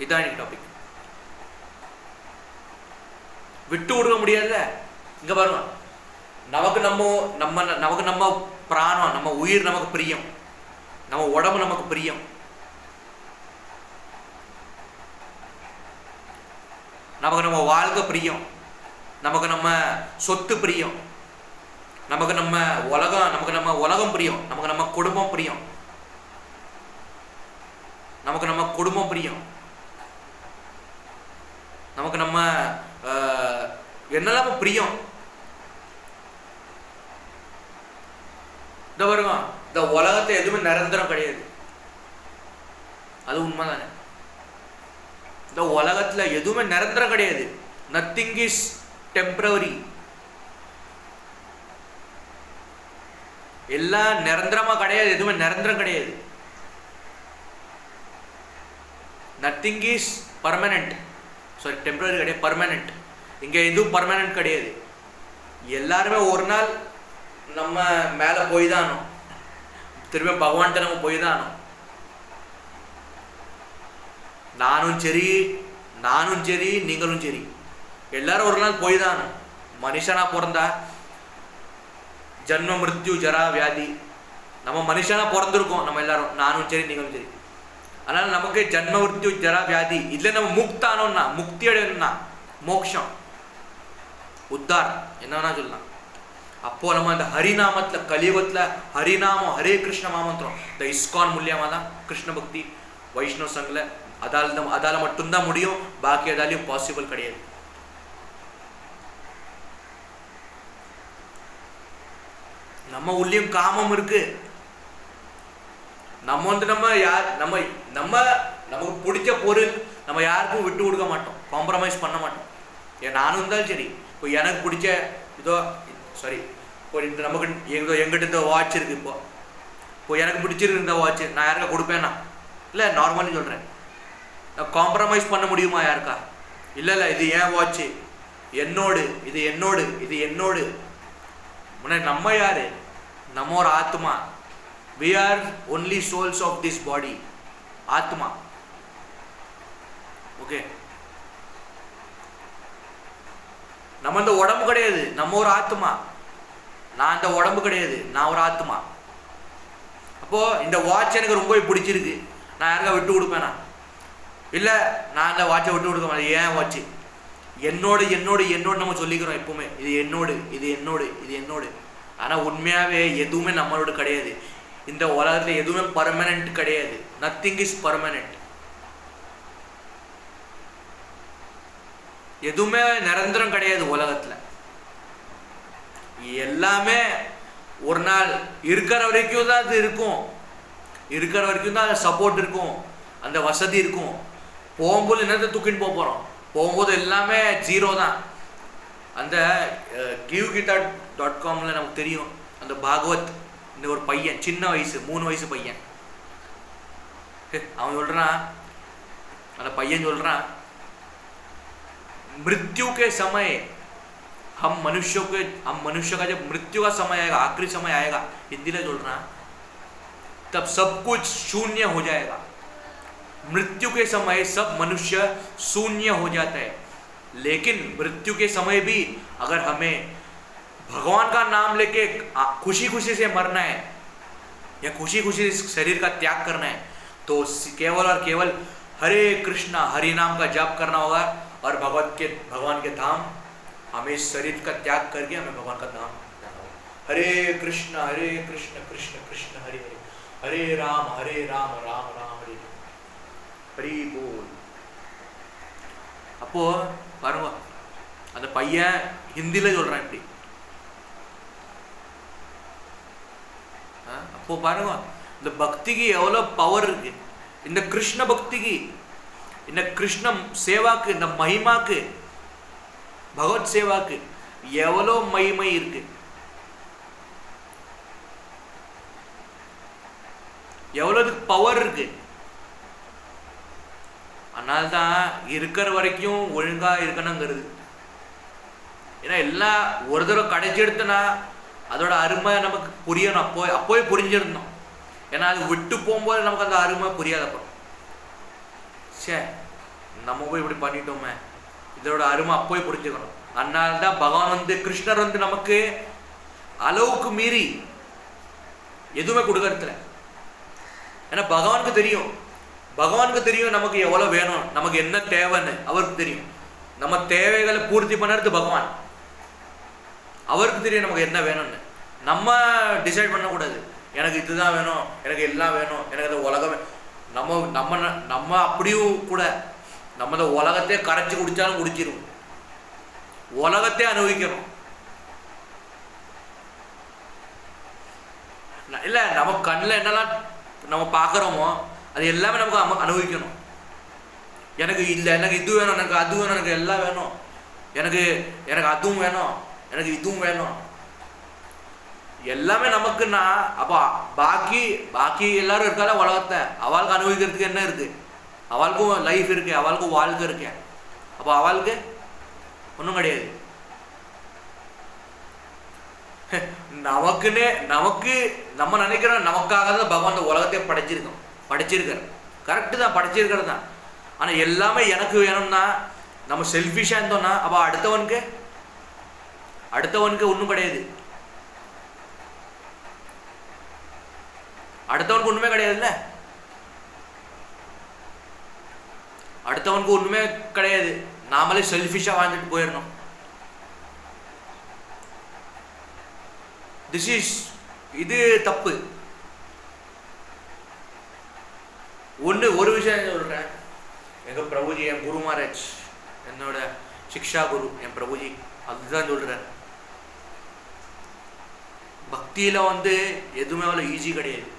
இதான் இன்னைக்கு டாபிக். விட்டு கொடுக்க முடியாதுல்ல. இங்க பாருங்க, நமக்கு நம்ம பிராணம், நம்ம உயிர் நமக்கு பிரியம், நம்ம உடம்பு நமக்கு பிரியம், நமக்கு நம்ம வாழ்க்கை பிரியம், நமக்கு நம்ம சொத்து பிரியம், நமக்கு நம்ம உலகம் பிரியம், நமக்கு நம்ம குடும்பம் பிரியம், நமக்கு நம்ம குடும்பம் பிரியம், நமக்கு நம்ம என்னெல்லாம் பிரியம். இந்த பாருங்க, இந்த உலகத்தை எதுவுமே நிரந்தரம் கிடையாது. அது உண்மைதானே? இந்த உலகத்துல எதுவுமே நிரந்தரம் கிடையாது. Nothing is temporary. எல்லாம் நிரந்தரமா கிடையாது, எதுவுமே நிரந்தரம் கிடையாது. Nothing is permanent. Sorry, temporary கிடையாது, பர்மனன்ட். இங்க எதுவும் பர்மனன்ட் கிடையாது. எல்லாருமே ஒரு நாள் நம்ம மேல போய் தான் ஆனோம், திரும்ப பகவான்கிட்ட நம்ம போய் தான் ஆனோம். நானும் சரி நீங்களும் சரி, எல்லாரும் ஒரு நாள் போய் தான் ஆனோம். மனுஷனா பிறந்தா ஜன்ம மிருத்யு ஜரா வியாதி, நம்ம மனுஷனா பிறந்திருக்கோம் நம்ம எல்லாரும், நானும் சரி நீங்களும் சரி. அதனால நமக்கு ஜன்ம மிருத்யு ஜரா வியாதி, இதுல நம்ம முக்தானோம்னா, முக்தி அடையணும்னா, மோக்ஷம், உத்தார் என்ன வேணா சொல்லலாம். அப்போ நம்ம அந்த ஹரிநாமத்துல, கலியுகத்துல ஹரிநாமம், ஹரே கிருஷ்ண மாமந்திரம், இந்த ISKCON மூலியமா தான் கிருஷ்ண பக்தி வைஷ்ணவ சங்கல அதால மட்டும்தான் முடியும். பாக்கி அதாலையும் பாசிபிள் கிடையாது. நம்ம உள்ளயும் காமம் இருக்கு. நமக்கு பிடிச்ச பொருள் நம்ம யாருக்கும் விட்டு கொடுக்க மாட்டோம், காம்ப்ரமைஸ் பண்ண மாட்டோம். நானும் இருந்தாலும் சரி, இப்போ எனக்கு பிடிச்ச இப்போ நமக்கு எங்கிட்ட இந்த வாட்ச் இருக்கு, இப்போ எனக்கு பிடிச்சிருக்கு இந்த வாட்ச், நான் யாருக்கா கொடுப்பேன்னா? இல்லை, நார்மலி சொல்கிறேன். நான் காம்ப்ரமைஸ் பண்ண முடியுமா யாருக்கா? இல்லை, இது ஏன் வாட்ச்சு, என்னோடு, இது என்னோடு. முன்னாடி நம்ம யாரு? நம்ம ஒரு ஆத்மா. we are only souls of this body. ஆத்மா. ஓகே, நம்ம இந்த உடம்பு கிடையாது, நம்ம ஒரு ஆத்மா. நான் இந்த உடம்பு கிடையாது, நான் ஒரு ஆத்மா. அப்போ இந்த வாட்ச் எனக்கு ரொம்ப பிடிச்சிருக்கு, நான் யாருக்கா விட்டு கொடுப்பேனா? இல்லை, நான் அந்த வாட்சை விட்டு கொடுக்க மாட்டேன். ஏன் வாட்ச் என்னோடு நம்ம சொல்லிக்கிறோம் எப்பவுமே, இது என்னோடு. ஆனால் உண்மையாகவே எதுவுமே நம்மளோட கிடையாது. இந்த உலகத்தில் எதுவுமே பர்மனன்ட் கிடையாது. Nothing is permanent. எதுவுமே நிரந்தரம் கிடையாது உலகத்துல. எல்லாமே ஒரு நாள் இருக்கிற வரைக்கும் தான் அது இருக்கும், இருக்கிற வரைக்கும் தான் சப்போர்ட் இருக்கும், அந்த வசதி இருக்கும். போகும்போது என்னத்தை தூக்கின்னு போகிறோம்? போகும்போது எல்லாமே ஜீரோ தான். அந்த givegita.comல நமக்கு தெரியும், அந்த பாகவத், இந்த ஒரு பையன், சின்ன வயசு 3 வயசு பையன், அவன் சொல்றான், அந்த பையன் சொல்றான், मृत्यु के समय हम मनुष्य का जब मृत्यु का समय आएगा, आखिरी समय आएगा, हिंदी में बोल रहा, तब सब कुछ शून्य हो जाएगा. मृत्यु के समय सब मनुष्य शून्य हो जाता है, लेकिन मृत्यु के समय भी अगर हमें भगवान का नाम लेके खुशी खुशी से मरना है या खुशी खुशी शरीर का त्याग करना है, तो केवल और केवल हरे कृष्णा, हरि नाम का जाप करना होगा और भगवान के धाम, हमें इस शरीर का त्याग करके हमें भगवान का धाम जाना होगा. हरे कृष्ण कृष्ण कृष्ण हरे हरे, हरे राम राम राम हरे हरि बोल. அப்போ பாருங்க, அந்த பையன் ஹிந்தில சொல்றான் இப்படி. அப்போ பாருங்க, இந்த பக்திக்கு எவ்வளவு பவர் இருக்கு. இந்த கிருஷ்ண பக்திக்கு, இந்த கிருஷ்ண சேவாக்கு, இந்த மகிமாக்கு, பகவத் சேவாக்கு எவ்வளோ மகிமை இருக்கு, எவ்வளவு பவர் இருக்கு. அதனால தான் இருக்கிற வரைக்கும் ஒழுங்காக இருக்கணுங்கிறது. ஏன்னா எல்லாம் ஒரு தடவை கிடைச்செடுத்தனா அதோட அருமை நமக்கு புரியணும். அப்போவே புரிஞ்சிருந்தோம். ஏன்னா அது விட்டு போகும்போது நமக்கு அந்த அருமை புரியாதப்போ, சே நம்ம போய் இப்படி பண்ணிட்டோமே, இதோட அருமை அப்போவே புரிஞ்சுக்கணும். அதனால தான் பகவான் கிருஷ்ணர் நமக்கு அளவுக்கு மீறி எதுவுமே கொடுக்கறதுல. ஏன்னா பகவானுக்கு தெரியும் நமக்கு எவ்வளோ வேணும், நமக்கு என்ன தேவைன்னு அவருக்கு தெரியும். நம்ம தேவைகளை பூர்த்தி பண்ணுறது பகவான். அவருக்கு தெரியும் நமக்கு என்ன வேணும்னு. நம்ம டிசைட் பண்ணக்கூடாது, எனக்கு இதுதான் வேணும், எனக்கு எல்லாம் வேணும், எனக்கு அந்த உலகமே. நம்ம அப்படியும் கூட நம்ம இந்த உலகத்தையே கரைச்சி குடித்தாலும் குடிச்சிடும், உலகத்தையே அனுபவிக்கணும். இல்லை, நம்ம கண்ணில் என்னெல்லாம் நம்ம பார்க்குறோமோ அது எல்லாமே நமக்கு அனுபவிக்கணும். எனக்கு இல்லை, எனக்கு இது வேணும், எனக்கு அது வேணும், எனக்கு எல்லாம் வேணும், எனக்கு அதுவும் வேணும், எனக்கு இதுவும் வேணும், எல்லாமே நமக்குன்னா அப்போ பாக்கி எல்லாரும் இருக்காத உலகத்தை அவளுக்கு அனுபவிக்கிறதுக்கு என்ன இருக்கு? அவளுக்கும் லைஃப் இருக்கு, அவளுக்கும் வாழ்க்கை இருக்கு. அப்போ அவளுக்கு ஒன்றும் கிடையாது. நமக்கு நம்ம நினைக்கிறோம் நமக்காக தான் பகவான் உலகத்தை படைச்சிருக்காரு. கரெக்டு தான், படைச்சிருக்கிறது தான். ஆனால் எல்லாமே எனக்கு வேணும்னா நம்ம செல்ஃபிஷாக இருந்தோம்னா அப்போ அடுத்தவனுக்கு ஒன்றும் கிடையாது. அடுத்தவனுக்கு ஒன்றுமே கிடையாதுல்ல, அடுத்தவனுக்கு ஒன்றுமே கிடையாது. நாமளே செல்ஃபிஷாக வாழ்ந்துட்டு போயிடணும். இது தப்பு. ஒரு விஷயம் சொல்கிறேன். எங்கள் பிரபுஜி, என் குரு மகாராஜ், என்னோட சிக்ஷா குரு, என் பிரபுஜி அதுதான் சொல்கிறேன். பக்தியில் எதுவுமே அவ்வளோ ஈஸி கிடையாது.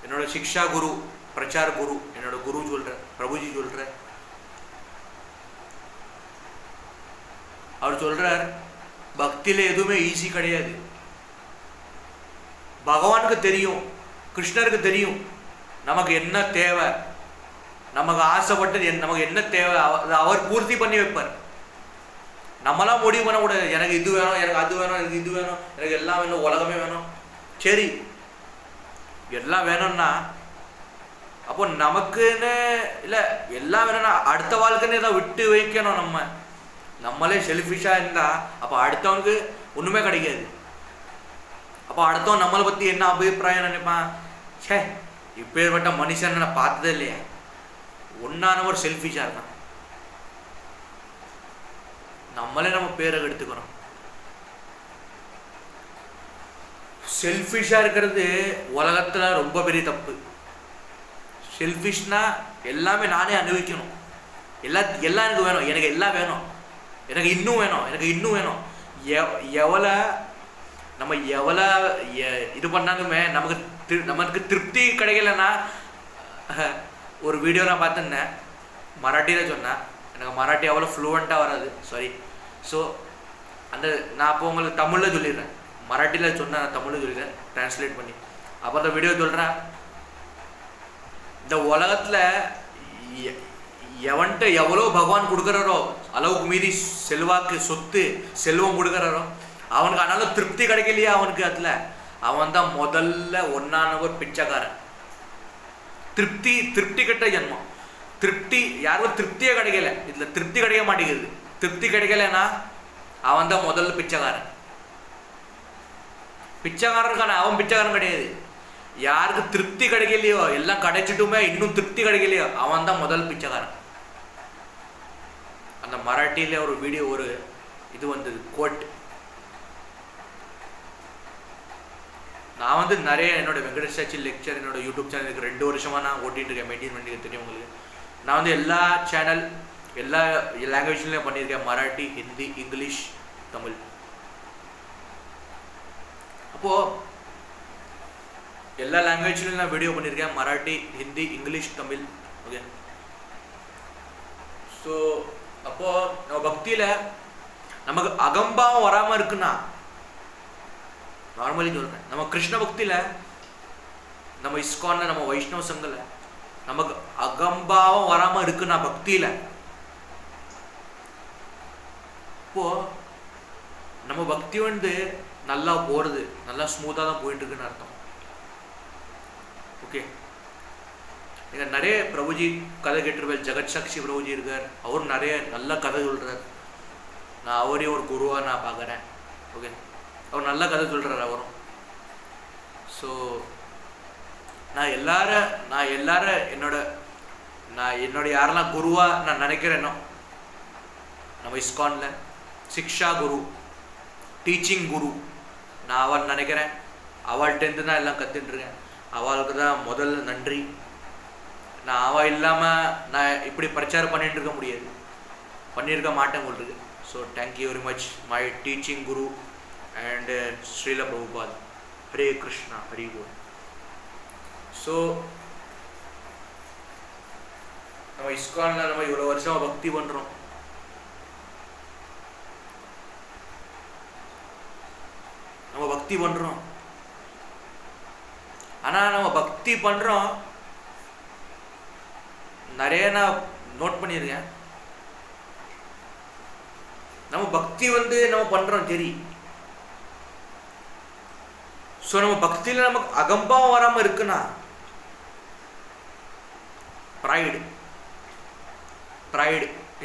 என்னோட சிக்ஷா குரு, பிரச்சார குரு, என்னோட குரு சொல்கிறேன், பிரபுஜி சொல்கிறேன். அவர் சொல்கிறார், பக்தியில் எதுவுமே ஈஸி கிடையாது. பகவானுக்கு தெரியும், கிருஷ்ணருக்கு தெரியும் நமக்கு என்ன தேவை, நமக்கு ஆசைப்பட்டது நமக்கு என்ன தேவை, அவர் பூர்த்தி பண்ணி வைப்பார். நம்மளாம் முடிவு பண்ணக்கூடாது, எனக்கு இது வேணும், எனக்கு அது வேணும், எனக்கு இது வேணும், எனக்கு எல்லாம் வேணும், உலகமே வேணும். சரி, எல்லாம் வேணும்னா அப்போ நமக்குன்னு இல்லை, எல்லாம் வேணும்னா அடுத்த வாழ்க்கைன்னு ஏதாவது விட்டு வைக்கணும். நம்மளே செல்ஃபிஷாக இருந்தால் அப்போ அடுத்தவனுக்கு ஒன்றுமே கிடைக்காது. அப்போ அடுத்தவன் நம்மளை பற்றி என்ன அபிப்பிராயம் நினைப்பான்? சே, இப்பேற்பட்ட மனுஷன் நான் பார்த்ததே இல்லையா, ஒன்றானவர் செல்ஃபிஷாக இருக்கான். நம்மளே நம்ம பேரை எடுத்துக்கிறோம். செல்ஃபிஷாக இருக்கிறது உலகத்தில் ரொம்ப பெரிய தப்பு. செல்ஃபிஷ்னா எல்லாமே நானே அனுபவிக்கணும், எல்லாம் எனக்கு வேணும், எனக்கு எல்லாம் வேணும், எனக்கு இன்னும் வேணும், எனக்கு இன்னும் வேணும். நம்ம எவ்வளோ இது பண்ணாலுமே நமக்கு திருப்தி கிடைக்கலன்னா, ஒரு வீடியோ நான் பார்த்துருந்தேன், மராட்டியில் சொன்னேன். எனக்கு மராட்டி அவ்வளோ ஃப்ளூவெண்ட்டாக வராது, சாரி. ஸோ நான் அப்போ உங்களுக்கு தமிழில் சொல்லிடுறேன், மராட்டியில் சொன்னேன், நான் தமிழில் சொல்லிடுறேன் ட்ரான்ஸ்லேட் பண்ணி. அப்போ அந்த வீடியோ சொல்கிறேன், இந்த உலகத்தில் எவன்கிட்ட எவ்வளோ பகவான் கொடுக்குறாரோ, அளவுக்கு மீறி செல்வாக்கு, சொத்து, செல்வம் கொடுக்குறாரோ, அவனுக்கு ஆனாலும் திருப்தி கிடைக்கலையா அவனுக்கு, அதில் அவன் தான் முதல்ல ஒன்றானவர் பிச்சைக்காரன். திருப்தி கெட்ட ஜென்மம். யாருக்கும் திருப்தியே கிடைக்கல, இதில் திருப்தி கிடைக்க மாட்டேங்குது. திருப்தி கிடைக்கலன்னா அவன் தான் முதல்ல பிச்சைக்காரன். பிச்சைக்காரனுக்கான அவன் பிச்சைக்காரன் கிடையாது. யாருக்கு திருப்தி கிடைக்கலையோ, எல்லாம் கிடைச்சிட்டுமே இன்னும் திருப்தி கிடைக்கலையோ, அவன் தான் முதல் பிச்சைக்காரன். அந்த மராட்டியில் ஒரு வீடியோ, ஒரு இது வந்தது, கோட். நான் நிறைய என்னோட வெங்கடேஷ் லெக்சர், என்னோட யூடியூப் சேனலுக்கு 2 வருஷமாக நான் ஓட்டிகிட்டு இருக்கேன், மெயின்டைன் பண்ணிட்டு தெரியும் உங்களுக்கு. நான் எல்லா சேனல், எல்லா லாங்குவேஜ்லையும் பண்ணியிருக்கேன், மராட்டி, ஹிந்தி, இங்கிலீஷ், தமிழ். அப்போது எல்லா லாங்குவேஜ்லையும் நான் வீடியோ பண்ணியிருக்கேன், Marathi, Hindi, English, Tamil. Okay. So அப்போது நம்ம பக்தியில் நமக்கு அகம்பாவம் வராமல் இருக்குன்னா, நார்மலி சொல்கிறேன். நம்ம கிருஷ்ண பக்தியில், நம்ம இஸ்கானில், நம்ம வைஷ்ணவ சங்கில் நமக்கு அகம்பாவம் வராமல் இருக்குன்னா பக்தியில், இப்போது நம்ம பக்தி வந்து நல்லா போகிறது, நல்லா ஸ்மூத்தாக தான் போயிட்டு இருக்குன்னு அர்த்தம். ஓகே, நீங்கள் நிறைய பிரபுஜி கதை கேட்டிருப்பேன். ஜெகத் சாக்ஷி பிரபுஜி இருக்கார், அவரும் நிறைய நல்ல கதை சொல்கிறார். நான் அவரையும் ஒரு குருவாக நான் பார்க்குறேன். ஓகே, அவர் நல்ல கதை சொல்கிறார் அவரும். ஸோ நான் எல்லாரும் என்னோட யாரெல்லாம் குருவாக நான் நினைக்கிறேனோ, நம்ம இஸ்கானில் சிக்ஷா குரு, டீச்சிங் குரு நான் அவள் நினைக்கிறேன். அவள்கிட்டேருந்து தான் எல்லாம் கற்றுட்டுருக்கேன். அவளுக்கு தான் முதல்ல நன்றி. நான் அவள் இல்லாமல் நான் இப்படி பிரச்சாரம் பண்ணியிருக்க மாட்டேன் உங்களுக்கு. So thank you very much my teaching guru and Srila Prabhupada. Hare Krishna, Hari Bol. So நம்ம இஸ்கானில் நம்ம இவ்வளோ வருஷம் பக்தி பண்ணுறோம். ஆனால் நம்ம பக்தி பண்ணுறோம். நிறைய நான் நோட் பண்ணியிருக்கேன். நம்ம பக்தி வந்து நம்ம பண்ணுறோம் சரி. ஸோ நம்ம பக்தியில் நமக்கு அகம்பாவம் வராமல் இருக்குன்னா, ப்ரைடு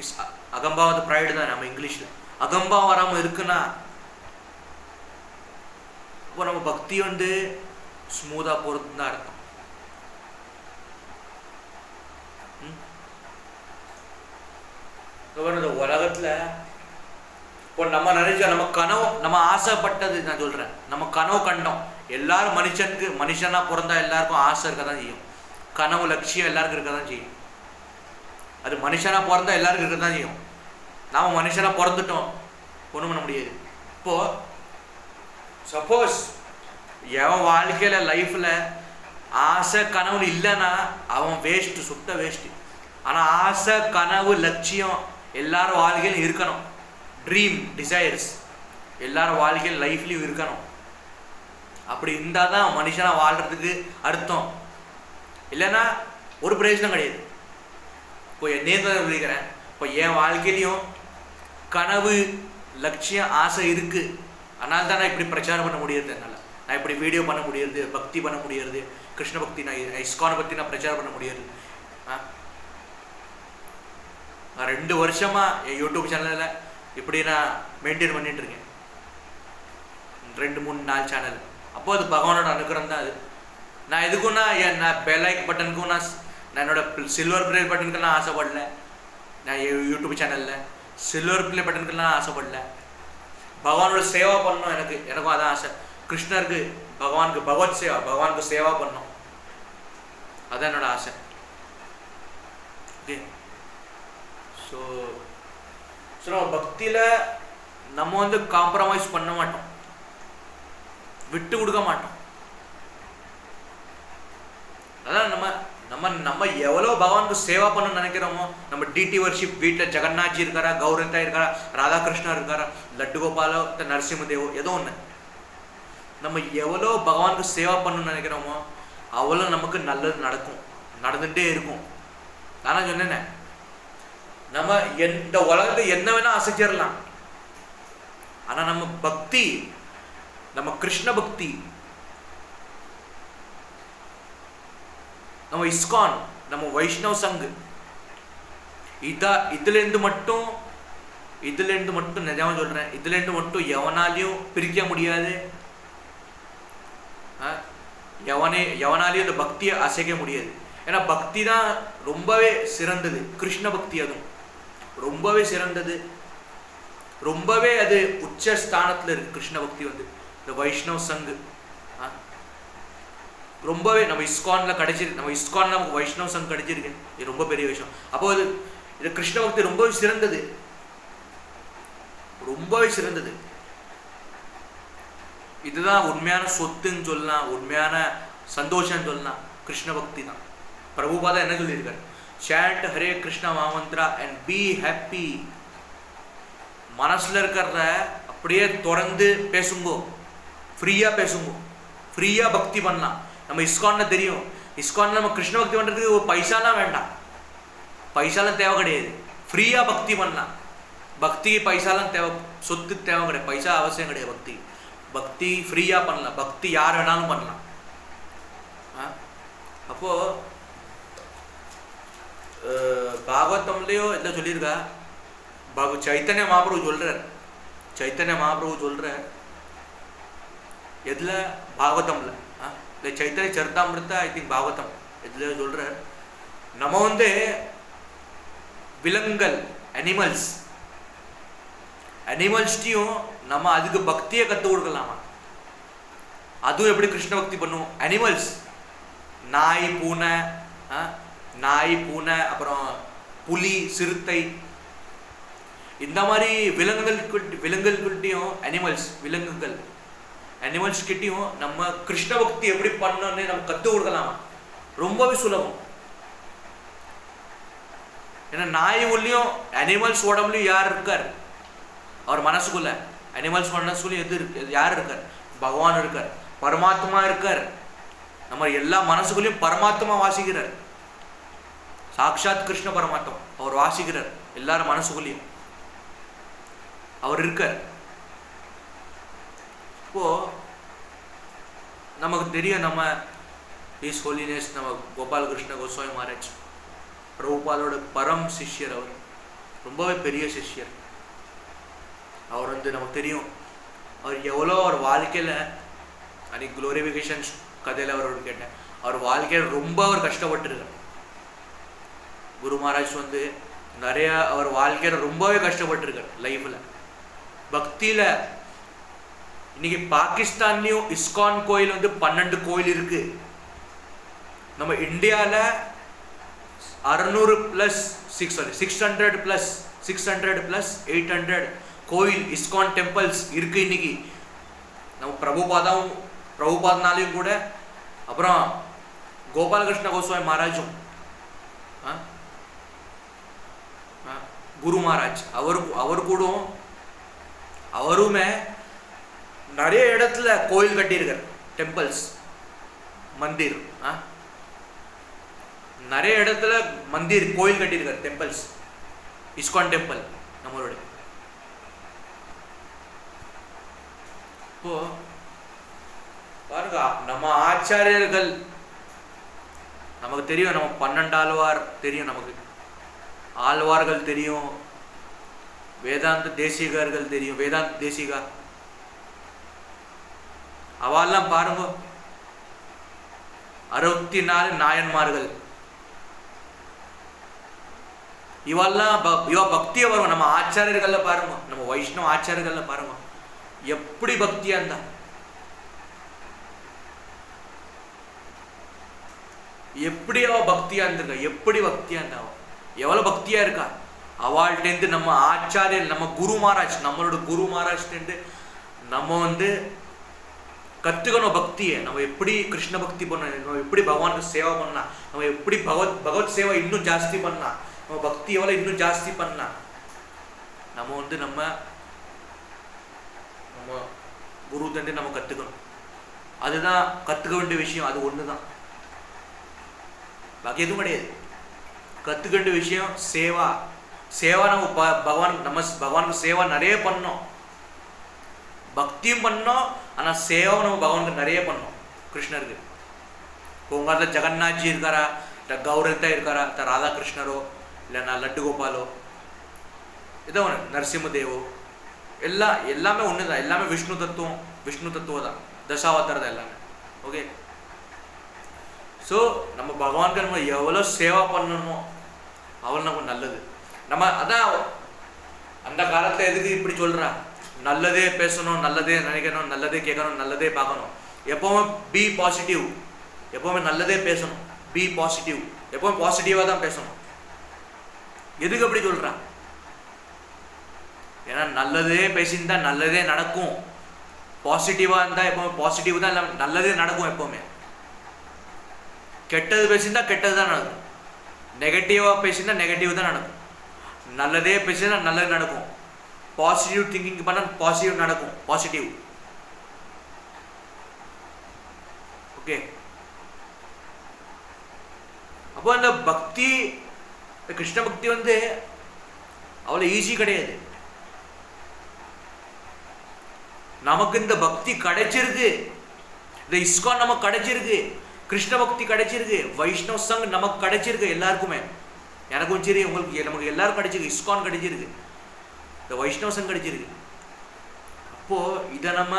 இஸ் அகம்பாவது ப்ரைடு தான் நம்ம இங்கிலீஷில். அகம்பாவம் வராமல் இருக்குன்னா இப்போ நம்ம பக்தி வந்து ஸ்மூத்தாக போகிறது தான் அர்த்தம். இந்த உலகத்தில் இப்போ நம்ம நினைச்சோம், நம்ம கனவு, நம்ம ஆசைப்பட்டது, நான் சொல்கிறேன், நம்ம கனவு கண்டோம். எல்லாரும் மனுஷனாக பிறந்தா எல்லாருக்கும் ஆசை இருக்க தான் செய்யும். கனவு லட்சியம் எல்லாருக்கும் இருக்க தான் செய்யும். அது மனுஷனாக பிறந்தா எல்லாருக்கும் இருக்க தான் செய்யும். நாம் மனுஷனாக பிறந்துட்டோம், ஒன்றும் பண்ண முடியாது. இப்போது சப்போஸ் எவன் வாழ்க்கையில் லைஃப்பில் ஆசை கனவு இல்லைன்னா அவன் வேஸ்ட்டு, சுத்த வேஸ்ட்டு. ஆனால் ஆசை கனவு லட்சியம் எல்லாரும் வாழ்க்கையிலும் இருக்கணும். ட்ரீம் டிசைர்ஸ் எல்லாரும் வாழ்க்கையில் லைஃப்லையும் இருக்கணும். அப்படி இருந்தால் தான் மனுஷனாக வாழ்கிறதுக்கு அர்த்தம். இல்லைன்னா ஒரு பிரயோஜனம் கிடையாது. இப்போ என்னையே தான் சொல்லிக்கிறேன். இப்போ என் வாழ்க்கையிலையும் கனவு லட்சியம் ஆசை இருக்குது. அதனால தான் நான் இப்படி பிரச்சாரம் பண்ண முடியாது. என்னால் நான் இப்படி வீடியோ பண்ண முடியாது, பக்தி பண்ண முடியாது, கிருஷ்ண பக்தி, நான் இஸ்கானை பற்றி நான் பிரச்சாரம் பண்ண முடியாது. நான் 2 வருஷமாக என் யூடியூப் சேனலில் இப்படி நான் மெயின்டைன் பண்ணிட்டுருக்கேன். 2, 3, 4 சேனல். அப்போ அது பகவானோட அனுகிரகம் தான். அது நான் எதுக்குன்னா நான் பெல் லைக் பட்டனுக்கும் நான் என்னோட சில்வர் ப்ளே பட்டனுக்கு நான் ஆசைப்படல. நான் யூடியூப் சேனலில் சில்வர் ப்ளே பட்டனுக்கு நான் ஆசைப்படல. பகவானோட சேவா பண்ணணும். எனக்கும் அதான் ஆசை. கிருஷ்ணருக்கு, பகவானுக்கு பகவத் சேவா, பகவானுக்கு சேவா பண்ணணும். அதுதான் என்னோட ஆசை. ஓகே, ஸோ நம்ம பக்தியில் நம்ம வந்து காம்ப்ரமைஸ் பண்ண மாட்டோம், விட்டு கொடுக்க மாட்டோம். அதான் நம்ம நம்ம நம்ம எவ்வளோ பகவானுக்கு சேவா பண்ணணும்னு நினைக்கிறோமோ, நம்ம டிடி வர்ஷிப் வீட்டில் ஜெகநாத்ஜி இருக்காரா, கௌரந்தா இருக்காரா, ராதாகிருஷ்ணா இருக்காரா, லட்டு கோபாலோ, நரசிம்மதேவோ, ஏதோ ஒன்று, நம்ம எவ்வளோ பகவானுக்கு சேவா பண்ணணும்னு நினைக்கிறோமோ அவ்வளோ நமக்கு நல்லது நடக்கும், நடந்துகிட்டே இருக்கும். ஆனால் சொன்னேன், நம்ம இந்த உலகத்தை என்ன வேணா அசைச்சிடலாம். ஆனால் நம்ம பக்தி, நம்ம கிருஷ்ண பக்தி, நம்ம இஸ்கான், நம்ம வைஷ்ணவ சங், இதுலேருந்து மட்டும் நிஜமா சொல்கிறேன், இதுலேருந்து மட்டும் எவனாலையும் பிரிக்க முடியாது. எவனாலையும் இந்த பக்தியை அசைக்க முடியாது. ஏன்னா பக்தி தான் ரொம்பவே சிறந்தது. கிருஷ்ண பக்தி அதுவும் ரொம்பவே சிறந்தது, ரொம்பவே அது உச்ச ஸ்தானத்தில் இருக்கு. கிருஷ்ண பக்தி வந்து இந்த வைஷ்ணவ சங்கு ரொம்பவே நம்ம இஸ்கானில் கிடைச்சிருக்கு. நம்ம இஸ்கானில் நமக்கு வைஷ்ணவ சங்கு கிடைச்சிருக்கு. இது ரொம்ப பெரிய விஷயம். அப்போ இது கிருஷ்ண பக்தி ரொம்பவே சிறந்தது, ரொம்பவே சிறந்தது. இதுதான் உண்மையான சொத்துன்னு சொல்லலாம், உண்மையான சந்தோஷம் சொல்லலாம். கிருஷ்ண பக்தி தான். பிரபுபாதா என்ன சொல்லியிருக்காரு? chant Hare Krishna mahamantra and be happy. மனசுல இருக்கிறத அப்படியே திறந்து பேசுங்கோ. ஃப்ரீயாக பேசுங்க, ஃப்ரீயாக பக்தி பண்ணலாம். நம்ம இஸ்கான்ல தெரியும், இஸ்கான்ல நம்ம கிருஷ்ண பக்தி பண்ணுறதுக்கு ஒரு பைசாலாம் வேண்டாம், பைசாலாம் தேவை கிடையாது. ஃப்ரீயாக பக்தி பண்ணலாம். பக்திக்கு பைசாலாம் தேவை, சொத்து தேவை கிடையாது, பைசா அவசியம் கிடையாது. பக்தி பக்தி ஃப்ரீயாக பண்ணலாம், பக்தி யார் வேணாலும் பண்ணலாம். அப்போது பாகவதம்லேயோ எல்லாம் சொல்லியிருக்கா, சைத்தன்ய மகாபிரபு சொல்கிறார், சைத்தன்ய மகாபிரபு சொல்கிறார் எதில், பாகவதம்ல இல்லை சைத்தன்ய சரிதாமிருத்த ஐ திங்க் பாகவதம் எதில் சொல்கிறார், நம்ம வந்து விலங்குகள் அனிமல்ஸ்டையும் நம்ம அதுக்கு பக்தியை கற்றுக் கொடுக்கலாமா. அதுவும் எப்படி கிருஷ்ண பக்தி பண்ணுவோம். அனிமல்ஸ் நாய் பூனை அப்புறம் புலி சிறுத்தை இந்த மாதிரி விலங்குகள்கிட்டையும் அனிமல்ஸ் கிட்டையும் நம்ம கிருஷ்ண பக்தி எப்படி பண்ணணும்னு நம்ம கற்றுக் கொடுக்கலாமா. ரொம்பவே சுலபம். ஏன்னா நாய் உள்ளியும் அனிமல்ஸ் உடம்புலையும் யார் இருக்கார், அவர் மனசுக்குள்ள அனிமல்ஸ் மனசுக்குள்ளேயும் யார் இருக்கார், பகவான் இருக்கார், பரமாத்மா இருக்கார். நம்ம எல்லா மனசுக்குள்ளேயும் பரமாத்மா வாசிக்கிறார், சாட்சாத் கிருஷ்ண பரமாத்மா அவர் வாசிக்கிறார், எல்லாரும் மனசுக்குள்ளேயும் அவர் இருக்கார். இப்போ நமக்கு தெரியும், நம்ம இஸ் ஹோலினஸ் நம்ம கோபால கிருஷ்ண கோஸ்வாமி மகாராஜ் பிரபுபாதோட பரம் சிஷ்யர், அவர் ரொம்பவே பெரிய சிஷ்யர். அவர் வந்து நமக்கு தெரியும் அவர் எவ்வளோ அவர் வாழ்க்கையில் அன்றைக்கி குளோரிஃபிகேஷன்ஸ் கதையில் அவரோட கேட்டேன், அவர் வாழ்க்கையில் ரொம்ப அவர் கஷ்டப்பட்டுருக்கார். குரு மகாராஜ் வந்து நிறையா அவர் வாழ்க்கையில் ரொம்பவே கஷ்டப்பட்டுருக்கார் லைஃப்பில் பக்தியில். இன்னைக்கு பாகிஸ்தான்லேயும் இஸ்கான் கோயில் வந்து 12 கோயில் இருக்கு. நம்ம இந்தியாவில் 600 + 800 கோயில் இஸ்கான் டெம்பிள்ஸ் இருக்கு இன்னைக்கு. நம்ம பிரபுபாதனாலையும் கூட, அப்புறம் கோபாலகிருஷ்ண கோஸ்வாமி மகாராஜும் குரு மகாராஜ் அவருமே நிறைய இடத்துல கோயில் கட்டியிருக்கார், டெம்பிள்ஸ் மந்திர், நிறைய இடத்துல மந்திர் கோயில் கட்டியிருக்கார், டெம்பிள்ஸ் இஸ்கான் டெம்பிள் நம்மளோட. இப்போ பாருங்க, நம்ம ஆச்சாரியர்கள் நமக்கு தெரியும், நம்ம 12 ஆழ்வார் தெரியும், நமக்கு ஆழ்வார்கள் தெரியும், வேதாந்த தேசிகர்கள் தெரியும், வேதாந்த தேசிகா அவெல்லாம் பாருங்க, 64 நாயன்மார்கள், இவ பக்தியை வரும். நம்ம ஆச்சாரியர்கள்ல பாருங்க, நம்ம வைஷ்ணவ ஆச்சாரியர்கள்ல பாருங்க எப்படி பக்தியா இருந்தா, எப்படி அவ பக்தியா இருந்திருக்கா, எப்படி பக்தியா இருந்தா, எவ்வளவு பக்தியா இருக்கா. அவள்கிட்டேருந்து நம்ம ஆச்சாரியர், நம்ம குரு மகாராஜ், நம்மளோட குரு மகாராஜ்டேருந்து நம்ம வந்து கற்றுக்கணும் பக்தியை. நம்ம எப்படி கிருஷ்ண பக்தி பண்ணணும், நம்ம எப்படி பகவானுக்கு சேவை பண்ணலாம், நம்ம எப்படி பகவத் சேவை இன்னும் ஜாஸ்தி பண்ணலாம், நம்ம பக்தி எவ்வளோ இன்னும் ஜாஸ்தி பண்ணலாம். நம்ம வந்து நம்ம குரு தண்டு நம்ம கற்றுக்கணும். அதுதான் கற்றுக்க வேண்டிய விஷயம், அது ஒன்று தான், பாக்கி எதுவும் கிடையாது. கற்றுக்க வேண்டிய விஷயம் சேவா. நம்ம பகவானுக்கு சேவா நிறைய பண்ணோம், பக்தியும் பண்ணோம், ஆனால் சேவை நம்ம பகவானுக்கு நிறைய பண்ணோம் கிருஷ்ணருக்கு. இப்போ உங்கள் இடத்துல ஜெகநாத்ஜி இருக்காரா, இல்லை கௌரத்தா இருக்காரா, இல்லை ராதாகிருஷ்ணரோ, இல்லைன்னா லட்டு கோபாலோ, ஏதோ ஒன்று நரசிம்மதேவோ, எல்லாமே ஒன்று தான், எல்லாமே விஷ்ணு தத்துவம் தான், தசாவதாரம் எல்லாமே. ஓகே, ஸோ நம்ம பகவானுக்கு நம்ம எவ்வளோ சேவா பண்ணணுமோ அவ்வளோ நமக்கு நல்லது. நம்ம அதான் அந்த காலத்தில் எதுக்கு இப்படி சொல்கிறா, நல்லதே பேசணும், நல்லதே நினைக்கணும், நல்லதே கேட்கணும், நல்லதே பார்க்கணும், எப்போவுமே பி பாசிட்டிவ், எப்போவுமே நல்லதே பேசணும், பி பாசிட்டிவ், எப்போவுமே பாசிட்டிவாக தான் பேசணும். எதுக்கு அப்படி சொல்கிறான், ஏன்னா நல்லதே பேசியிருந்தா நல்லதே நடக்கும், பாசிட்டிவாக இருந்தால் எப்போவுமே பாசிட்டிவ் தான், இல்லை நல்லதே நடக்கும். எப்போவுமே கெட்டது பேசியிருந்தா கெட்டது தான் நடக்கும், நெகட்டிவாக பேசியிருந்தா நெகட்டிவ் தான் நடக்கும், நல்லதே பேசினா நல்லது நடக்கும், பாசிட்டிவ் திங்கிங் பண்ணால் பாசிட்டிவ் நடக்கும், பாசிட்டிவ். ஓகே. அப்போ அந்த பக்தி, கிருஷ்ண பக்தி வந்து அவ்வளோ ஈஸி கிடையாது. நமக்கு இந்த பக்தி கிடைச்சிருக்கு, இந்த இஸ்கான் நமக்கு கிடைச்சிருக்கு, கிருஷ்ண பக்தி கிடைச்சிருக்கு, வைஷ்ணவ சங் நமக்கு கிடைச்சிருக்கு எல்லாருக்குமே. எனக்கும் சரி, உங்களுக்கு, நமக்கு எல்லாரும் கிடைச்சிருக்கு. இஸ்கான் கிடைச்சிருக்கு, இந்த வைஷ்ணவ சங் கிடைச்சிருக்கு. அப்போ இதை நம்ம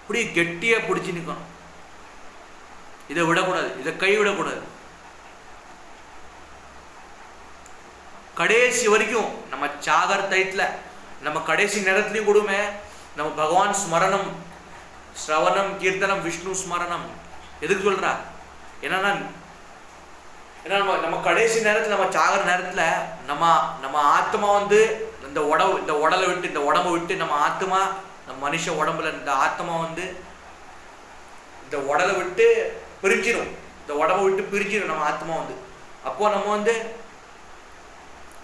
இப்படி கெட்டியா பிடிச்சி நிற்கணும். இதை விடக்கூடாது, இதை கைவிடக்கூடாது. கடைசி வரைக்கும் நம்ம சாகர் டைத்துல, நம்ம கடைசி நேரத்துலையும் கூடமே நம்ம பகவான் ஸ்மரணம், ஸ்ரவணம், கீர்த்தனம், விஷ்ணு ஸ்மரணம். எதுக்கு சொல்றா? ஏன்னா நம்ம கடைசி நேரத்தில், நம்ம சாகர நேரத்தில் நம்ம ஆத்மா வந்து இந்த உடலை விட்டு, இந்த உடம்பை விட்டு, நம்ம ஆத்மா, நம்ம மனுஷ உடம்புல இந்த ஆத்மா வந்து இந்த உடலை விட்டு பிரிஞ்சிடும், இந்த உடம்பை விட்டு பிரிஞ்சிடும் நம்ம ஆத்மா வந்து. அப்போ நம்ம வந்து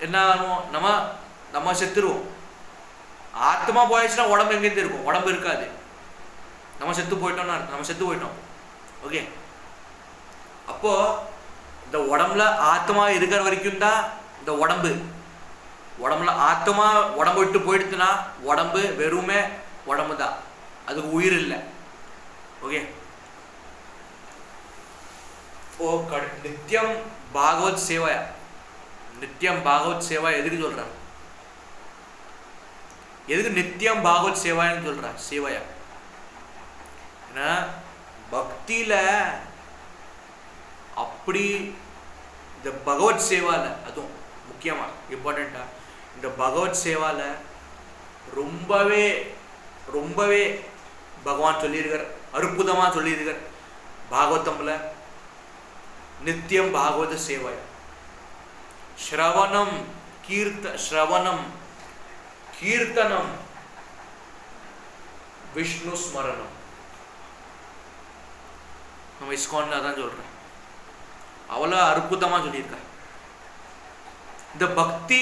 என்ன ஆகும்? நம்ம செத்துருவோம். ஆத்மா போயிடுச்சுன்னா உடம்பு எங்கேருந்து இருக்கும்? உடம்பு இருக்காது. நம்ம செத்து போயிட்டோம்னா நம்ம செத்து போயிட்டோம். ஓகே. அப்போ இந்த உடம்புல ஆத்மா இருக்கிற வரைக்கும் தான் இந்த உடம்புல ஆத்மா உடம்பு விட்டு போயிடுச்சுன்னா உடம்பு வெறுமே உடம்பு தான், அதுக்கு உயிர் இல்லை. ஓகே. ஓ நித்தியம் பாகவத் சேவாயா, நித்தியம் பாகவத் சேவா எதுக்கு சொல்றா? எதுக்கு நித்தியம் பாகவத் சேவான்னு சொல்றா? சேவாயா ஏன்னா பக்தியில அப்படி இந்த பகவத் சேவால, அதுவும் முக்கியமா இம்பார்ட்டண்டா இந்த பகவத் சேவால ரொம்பவே ரொம்பவே பகவான் சொல்லியிருக்கார், அற்புதமா சொல்லியிருக்கார் பாகவதம்ல. நித்தியம் பாகவத சேவாய ஸ்ரவணம் கீர்த்தனம் விஷ்ணு ஸ்மரணம். நம்ம இஸ்கான் அதான் சொல்றேன், அவ்வளோ அற்புதமா சொல்லியிருக்க. இந்த பக்தி,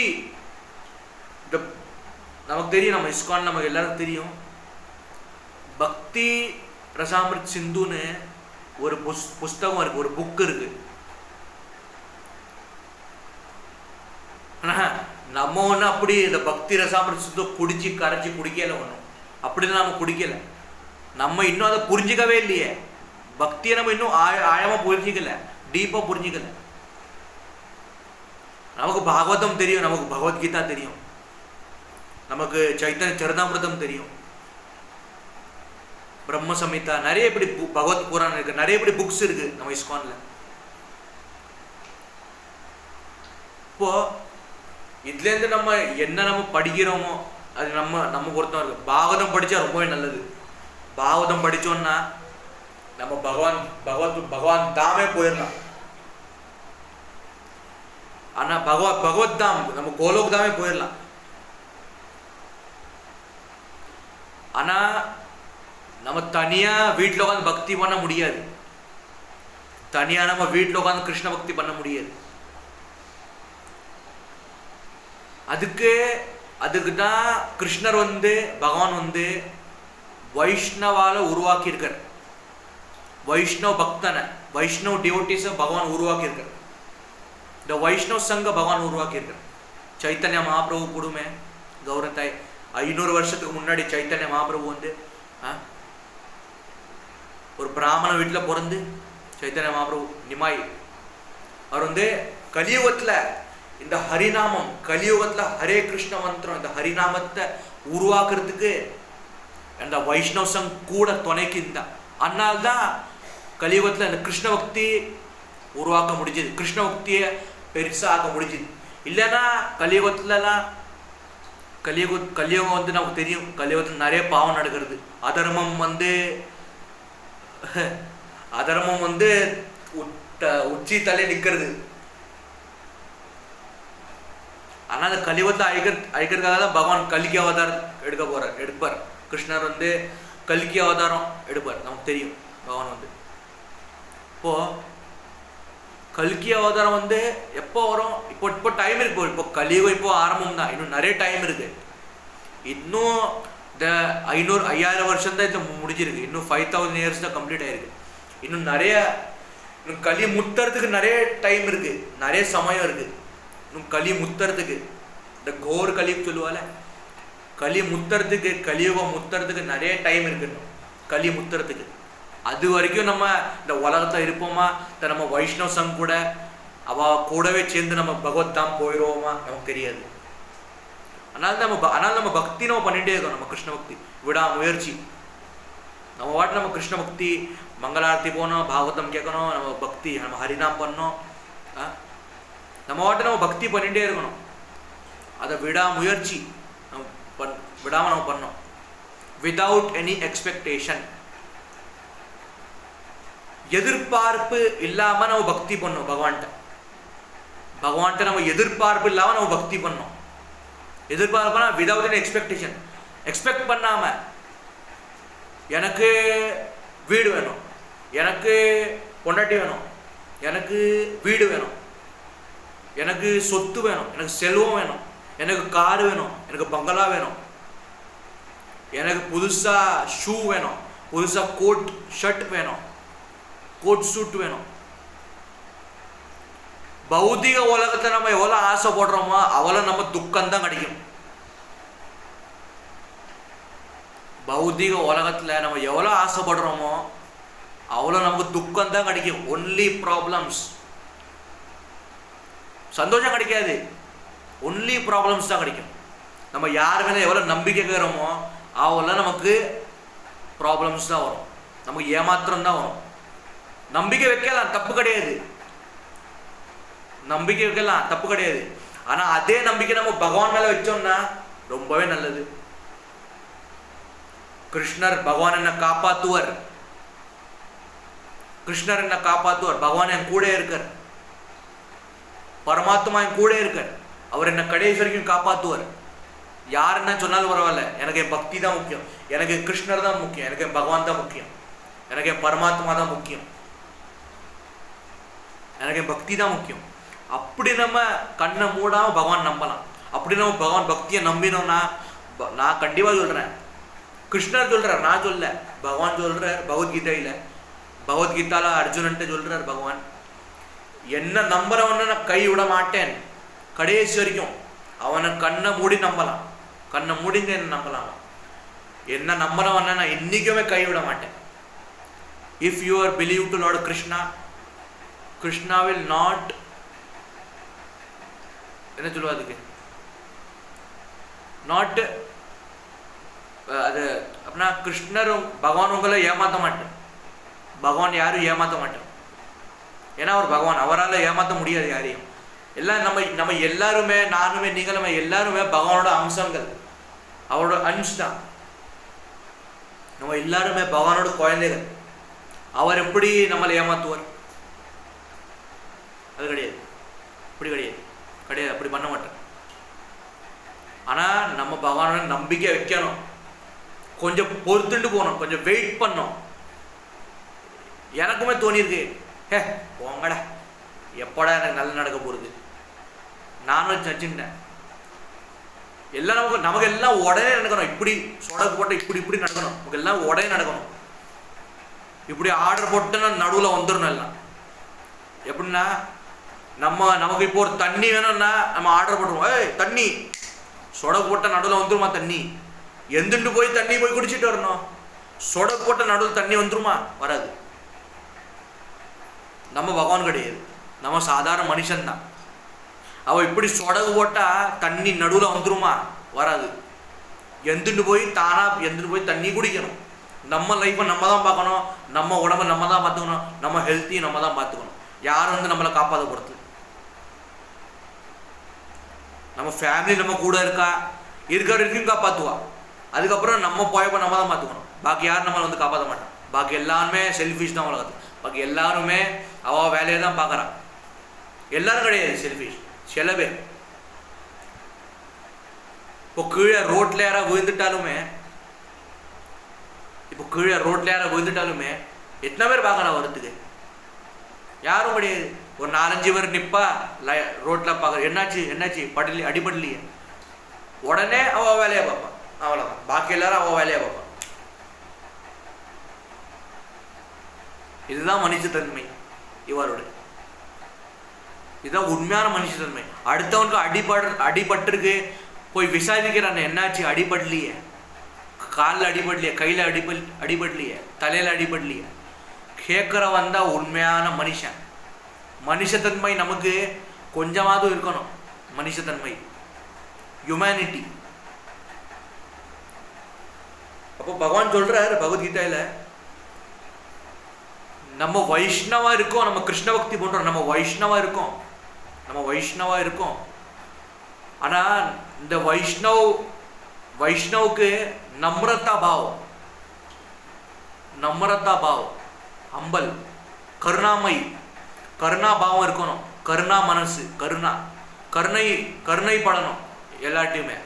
இந்த நமக்கு தெரியும், நம்ம இஸ்கான் நமக்கு எல்லாருக்கும் தெரியும். பக்தி ரசாமிர்த் சிந்துன்னு ஒரு புஸ்தகம் இருக்கு, ஒரு புக் இருக்கு. நம்ம ஒன்று அப்படி இந்த பக்தி ரசாமிர்த் சிந்து குடிச்சு கரைச்சி குடிக்கல, ஒன்றும் அப்படிலாம் நம்ம குடிக்கல. நம்ம இன்னும் அதை புரிஞ்சிக்கவே இல்லையே. பக்தியை நம்ம இன்னும் ஆழமா புரிஞ்சிக்கல, டீப்பா புரிஞ்சிக்கல. நமக்கு பாகவதம் தெரியும், நமக்கு பகவத்கீதா தெரியும், நமக்கு சைத்தன்ய சரிதாமிர்தம் தெரியும், பிரம்ம சமிதா, நிறைய இப்படி பகவத் புராணம் இருக்கு, நிறைய இப்படி புக்ஸ் இருக்கு நம்ம இஸ்கான்ல. இப்போ இதுல இருந்து நம்ம என்ன நம்ம படிக்கிறோமோ அது நம்ம பொறுத்தவரை இருக்கு. பாகவதம் படிச்சா ரொம்பவே நல்லது. பாகவதம் படிச்சோம்னா நம்ம பகவான் தாமே போயிடலாம். ஆனா பகவத் தாம், நம்ம கோலோக் தாமே போயிடலாம். ஆனா நம்ம தனியா வீட்டில் உட்காந்து பக்தி பண்ண முடியாது. தனியா நம்ம வீட்டில் உட்காந்து கிருஷ்ண பக்தி பண்ண முடியாது. அதுக்கு தான் கிருஷ்ணர் வந்து, பகவான் வந்து வைஷ்ணவால உருவாக்கி இருக்கார். வைஷ்ணவ பக்தனை, வைஷ்ணவ டிவோட்டிஸை பகவான் உருவாக்கி இருக்கார். இந்த வைஷ்ணவ சங்க பகவான் உருவாக்கி இருக்கார். சைத்தன்ய மகாபிரபு கொடுமை கௌரத்தாய் 500 வருஷத்துக்கு முன்னாடி சைத்தன்ய மகாபிரபு வந்து ஒரு பிராமண வீட்டில் பிறந்து, சைத்தன்ய மகாபிரபு நிமாய், அவர் வந்து கலியுகத்தில் இந்த ஹரிநாமம், கலியுகத்தில் ஹரே கிருஷ்ண மந்திரம், இந்த ஹரிநாமத்தை உருவாக்குறதுக்கு அந்த வைஷ்ணவ சங் கூட துணைக்கு இருந்தா. அதனால்தான் கலியுகத்தில் அந்த கிருஷ்ண பக்தி உருவாக்க முடிஞ்சது, கிருஷ்ண பக்தியை பெருசாக முடிஞ்சது. இல்லைன்னா கலியுகம் வந்து நமக்கு தெரியும், கலியுகத்தில் நிறைய பாவம் நடக்கிறது. அதர்மம் வந்து உச்சி தலை நிற்கிறது. ஆனால் அந்த கலியுகத்தை அழிக்கிறதுக்காக தான் பகவான் கல்கி அவதாரம் எடுப்பார். கிருஷ்ணர் வந்து கல்கி அவதாரம் எடுப்பார், நமக்கு தெரியும். பகவான் வந்து இப்போ கல்கி அவதாரம் வந்து எப்போ வரும்? இப்போ டைம் இருக்கு. இப்போ கலியுகம் இப்போ ஆரம்பம் தான், இன்னும் நிறைய டைம் இருக்கு. இன்னும் இந்த 5000 வருஷம் தான் இந்த முடிஞ்சிருக்கு. இன்னும் 5000 இயர்ஸ் தான் கம்ப்ளீட் ஆயிருக்கு. இன்னும் நிறைய களி முத்துறதுக்கு நிறைய டைம் இருக்கு, நிறைய சமயம் இருக்கு. இன்னும் களி முத்துறதுக்கு, இந்த கோர் களி சொல்லுவால, களி முத்துறதுக்கு, கலியுகம் முத்துறதுக்கு நிறைய டைம் இருக்கு. களி முத்துறதுக்கு அது வரைக்கும் நம்ம இந்த உலகத்தில் இருப்போமா, இந்த நம்ம வைஷ்ணவ சங் கூட அவ கூடவே சேர்ந்து நம்ம பகவத் தாம் போயிடுவோமா நமக்கு தெரியாது. அதனால நம்ம பக்தி நம்ம பண்ணிட்டே இருக்கோம். நம்ம கிருஷ்ண பக்தி விடா முயற்சி. நம்ம வாட்டு நம்ம கிருஷ்ண பக்தி, மங்களாரத்தி போனோம், பாகவதம் கேட்கணும், நம்ம பக்தி நம்ம ஹரிநாம் பண்ணோம். நம்ம வாட்டு நம்ம பக்தி பண்ணிட்டே இருக்கணும். அதை விடா முயற்சி நம்ம விடாம நம்ம பண்ணோம். விதவுட் எனி எக்ஸ்பெக்டேஷன், எதிர்பார்ப்பு இல்லாம நம்ம பக்தி பண்ணோம். பகவான்கிட்ட நம்ம எதிர்பார்ப்பு இல்லாம நம்ம பக்தி பண்ணோம். எதிர்பார்ப்புனா விதவுட் எனி எக்ஸ்பெக்டேஷன். எக்ஸ்பெக்ட் பண்ணாம எனக்கு வீடு வேணும், எனக்கு பொண்டாட்டி வேணும், எனக்கு வீடு வேணும், எனக்கு சொத்து வேணும், எனக்கு செல்வம் வேணும், எனக்கு கார் வேணும், எனக்கு பங்களா வேணும், எனக்கு புதுசா ஷூ வேணும், புதுசா கோட் ஷர்ட் வேணும், கோட் சூட் வேணும். பௌதிக உலகத்தை நம்ம எவ்வளோ ஆசைப்படுறோமோ அவ்வளோ நம்ம துக்கம்தான் கிடைக்கும். பௌதிக உலகத்தில் நம்ம எவ்வளோ ஆசைப்படுறோமோ அவ்வளோ நமக்கு துக்கம்தான் கிடைக்கும். ஒன்லி ப்ராப்ளம்ஸ், சந்தோஷம் கிடைக்காது. ஒன்லி ப்ராப்ளம்ஸ் தான் கிடைக்கும். நம்ம யார் மேலே எவ்வளோ நம்பிக்கை வைக்கிறோமோ அவ்வளோ நமக்கு ப்ராப்ளம்ஸ் தான் வரும், நமக்கு ஏமாத்திரம் தான் வரும். நம்பிக்கை வைக்கலாம், தப்பு கிடையாது. நம்பிக்கை வைக்கலாம், தப்பு கிடையாது. ஆனால் அதே நம்பிக்கை நம்ம பகவான் மேலே வச்சோம்னா ரொம்பவே நல்லது. கிருஷ்ணர் பகவான் என்ன காப்பாற்றுவர், கிருஷ்ணர் என்ன காப்பாற்றுவார். பகவான் என் கூட இருக்கார், பரமாத்மா என் கூட இருக்கார். அவர் என்ன கடைசி வரைக்கும் காப்பாற்றுவார். யார் என்ன சொன்னாலும் பரவாயில்ல, எனக்கு என் பக்தி தான் முக்கியம், எனக்கு கிருஷ்ணர் தான் முக்கியம், எனக்கு என் பகவான் தான் முக்கியம், எனக்கு என் பரமாத்மா தான் முக்கியம், எனக்கு என் பக்தி தான் முக்கியம். அப்படி நம்ம கண்ணை மூடாம பகவான் நம்பலாம். அப்படி நம்ம பகவான் பக்தியை நம்பினோம்னா, நான் கண்டிப்பாக சொல்கிறேன், கிருஷ்ணர் சொல்கிறார், நான் சொல்ல, பகவான் சொல்கிறார். பகவத்கீதால அர்ஜுனன்ட்டு சொல்கிறார் பகவான், என்ன நம்புறவன நான் கை விட மாட்டேன் கடைசி வரைக்கும். அவனை கண்ணை மூடி நம்பலாம், கண்ணை மூடிங்க என்ன நம்பலாம். என்ன நம்புறவன நான் என்றைக்குமே கை விட மாட்டேன். If you are believe to Lord Krishna, Krishna will not, என்ன சொல்லுவா அதுக்கு, நாட் அது அப்படின்னா கிருஷ்ணர் பகவான் உங்களை ஏமாற்ற மாட்டேன். பகவான் யாரும் ஏமாற்ற மாட்டேன். ஏன்னா அவர் பகவான், அவரால் ஏமாற்ற முடியாது யாரையும். எல்லாம் நம்ம எல்லாருமே, நானுமே நீங்களுமே எல்லாருமே பகவானோட அம்சங்கள், அவரோட அன்ஸ் தான். நம்ம எல்லாருமே பகவானோட குழந்தைகள். அவர் எப்படி நம்மளை ஏமாற்றுவார்? அது கிடையாது, அப்படி கிடையாது, அப்படி பண்ண மாட்டேன். ஆனால் நம்ம பகவானோட நம்பிக்கை வைக்கணும், கொஞ்சம் பொறுத்துட்டு போகணும், கொஞ்சம் வெயிட் பண்ணணும். எனக்குமே தோணியிருக்கு, போங்கடா எப்படா எனக்கு நல்ல நடக்க போகிறது, நானும் வச்சுட்டேன். எல்லாம் நமக்கு எல்லாம் உடனே நடக்கணும். இப்படி சொடக்கு போட்டு இப்படி நடக்கணும், நமக்கு எல்லாம் உடனே நடக்கணும். இப்படி ஆர்டர் போட்டுன்னா நடுவில் வந்துடணும் எல்லாம். எப்படின்னா நமக்கு இப்போ ஒரு தண்ணி வேணும்னா நம்ம ஆர்டர் போட்டுருவோம், தண்ணி சொடக்கு போட்ட நடுவில் வந்துருமா தண்ணி? எந்துட்டு போய் தண்ணி போய் குடிச்சிட்டு வரணும். சொடக்கு போட்ட நடுவில் தண்ணி வந்துருமா? வராது. நம்ம பகவான் கிடையாது, நம்ம சாதாரண மனுஷன்தான். அவள் இப்படி சொடகு போட்டால் தண்ணி நடுவில் வந்துருமா? வராது. எந்துட்டு போய் தண்ணி குடிக்கணும். நம்ம லைஃப்பை நம்ம தான் பார்க்கணும், நம்ம உடம்பை நம்ம தான் பார்த்துக்கணும், நம்ம ஹெல்த்தையும் நம்ம தான் பார்த்துக்கணும். யாரும் நம்மளை காப்பாற்ற போகிறது? நம்ம ஃபேமிலி நம்ம கூட இருக்கிற வரைக்கும் காப்பாற்றுவா. அதுக்கப்புறம் நம்ம போயப்போ நம்ம தான் பார்த்துக்கணும். பாக்கி யாரும் நம்மளை காப்பாற்ற மாட்டான். பாக்கி எல்லாருமே செல்ஃபிஷ் தான் உலகத்து. பாக்கி எல்லாருமே அவள் வேலையை தான் பார்க்குறான். எல்லாரும் கிடையாது செல்ஃபிஷ், சில பேர். இப்போ கீழே ரோட்டில் யாராவது விழுந்துட்டாலுமே எத்தனை பேர் பார்க்குறா வரத்துக்கு? யாரும் கிடையாது. ஒரு 4-5 பேர் நிற்பா ரோட்டில் பார்க்குற, என்னாச்சு அடிபடலையே, உடனே அவள் வேலையை பார்ப்பான். அவ்வளோதான். பாக்கி எல்லாரும் அவன் வேலையை பார்ப்பான். இதுதான் மனுஷத்தன்மை இவரோட. இதுதான் உண்மையான மனுஷத்தன்மை. அடுத்தவனுக்கு அடிபட்டிருக்கு, போய் விசாரிக்கிறான், என்னாச்சு, அடிபடலையே, காலில் அடிபடலையே, கையில் அடிபடலையே, தலையில் அடிபடலையே, கேட்குற வந்தா உண்மையான மனுஷன். மனுஷத்தன்மை நமக்கு கொஞ்சமாவது இருக்கணும். மனுஷத்தன்மை, ஹியூமனிட்டி. அப்போ பகவான் சொல்றாரு பகவத்கீதையில, நம்ம வைஷ்ணவா இருக்கோம், நம்ம கிருஷ்ண பக்தி பண்றோம், நம்ம வைஷ்ணவா இருக்கோம். ஆனா இந்த வைஷ்ணவுக்கு நம்ரதா பாவம், அம்பல், கருணா பாவம் இருக்கணும், கருணா மனசு, கருணை படணும் எல்லாத்தையுமே.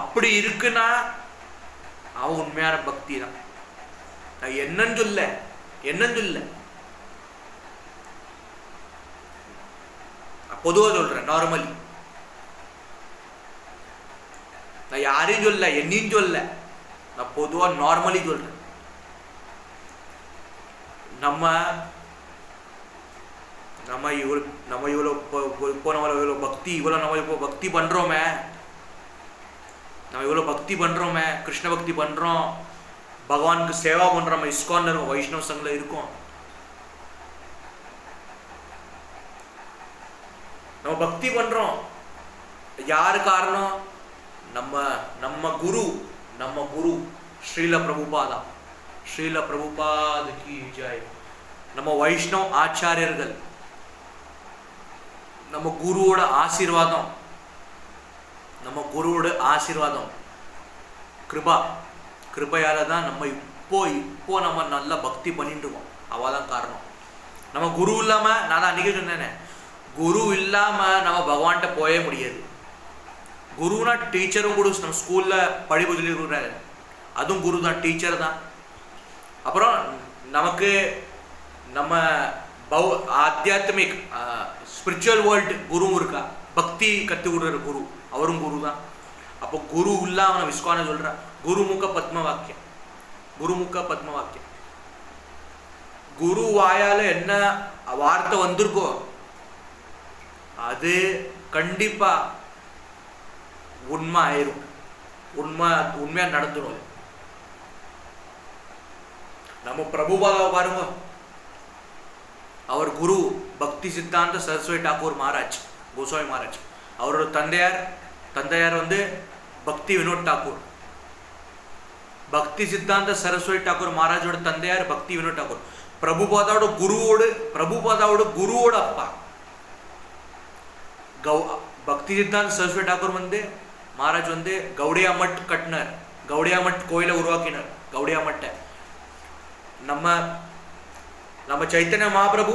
அப்படி இருக்குன்னா அவன் உண்மையான பக்தி தான். நான் என்னன்னு சொல்ல, பொதுவாக சொல்றேன், நார்மலி. நான் யாரையும் சொல்ல, என்னையும் சொல்ல, நான் பொதுவா நார்மலி சொல்றேன். நம்ம இவ்வளோ பக்தி பண்றோமே, கிருஷ்ண பக்தி பண்றோம், பகவானுக்கு சேவா பண்றோம், இஸ்கான் இருக்கும், வைஷ்ணவ சங்கல இருக்கும். நம்ம பக்தி பண்றோம், யாரு காரணம்? நம்ம குரு ஸ்ரீல பிரபுபாதுக்கு ஜெய். நம்ம வைஷ்ணவ ஆச்சாரியர்கள், நம்ம குருவோட ஆசீர்வாதம், கிருபையால தான் நம்ம இப்போ நம்ம நல்லா பக்தி பண்ணிட்டு இருக்கோம். அவதான் காரணம். நம்ம குரு இல்லாம, நான் தான் அன்னைக்கு சொன்னேனே, குரு இல்லாம நம்ம பகவான்கிட்ட போயே முடியாது. குருனா டீச்சரும் கூட, நம்ம ஸ்கூல்ல படிப்பு சொல்லி கொடுக்குறாரு, அதுவும் குரு தான், டீச்சர் தான். அப்புறம் நமக்கு நம்ம ஆத்தியாத்மிக் ஸ்பிரிச்சுவல் வேர்ல்டு குருவும் இருக்கா, பக்தி கற்றுக் கொடுக்குற குரு, அவரும் குரு தான். அப்போ குரு இல்லாம நம்ம இஸ்கான சொல்ற குருமுக பத்ம வாக்கியம். குரு வாயால என்ன வார்த்தை வந்திருக்கோ அது கண்டிப்பா உண்மை ஆயிரும், உண்மையா நடந்துடும். நம்ம பிரபுபாதாவை பாருங்க, அவர் குரு பக்தி சித்தாந்த சரஸ்வதி டாக்கூர் மகாராஜ், கோஸ்வாமி மகாராஜ். அவரோட தந்தையார் வந்து பக்தி வினோத் டாக்கூர். பக்தி சித்தாந்த சரஸ்வதி டாக்கூர் மகாராஜோட தந்தையார் பக்தி வினோத் டாக்கூர். பிரபுபாதாவோட குருவோட அப்பா. பக்தி சித்தாந்த சரஸ்வதி டாக்கூர் வந்து மகாராஜ் வந்து கௌடியா மட் கட்டினார், கௌடியா மட் கோயிலை உருவாக்கினார். கௌடியா மட்டை நம்ம சைத்தன்ய மகாபிரபு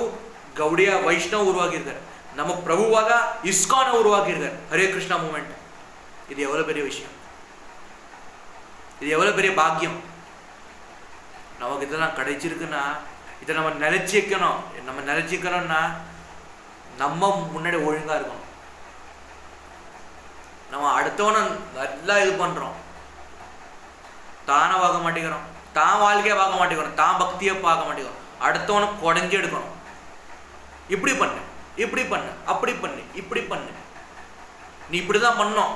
கௌடியா வைஷ்ணவ உருவாக்கியிருக்கார். நம்ம பிரபுபாதா இஸ்கானை உருவாக்கியிருக்கார், ஹரே கிருஷ்ணா மூமெண்ட். இது எவ்வளவு பெரிய விஷயம், இது எவ்வளவு பெரிய பாக்கியம் நமக்கு. இதெல்லாம் கிடைச்சிருக்குன்னா இதை நம்ம நிலைச்சிக்கணும்னா நம்ம முன்னாடி ஒழுங்கா இருக்கணும். நம்ம அடுத்தவனை நல்லா இது பண்றோம், தானே பார்க்க மாட்டேங்கிறோம், தான் வாழ்க்கையை பார்க்க மாட்டேங்கிறோம், தான் பக்தியை பார்க்க மாட்டேங்கிறோம், அடுத்தவனை குறைஞ்சி எடுக்கணும். இப்படி பண்ணு, அப்படி பண்ணு, இப்படி பண்ணு, நீ இப்படிதான் பண்ணணும்.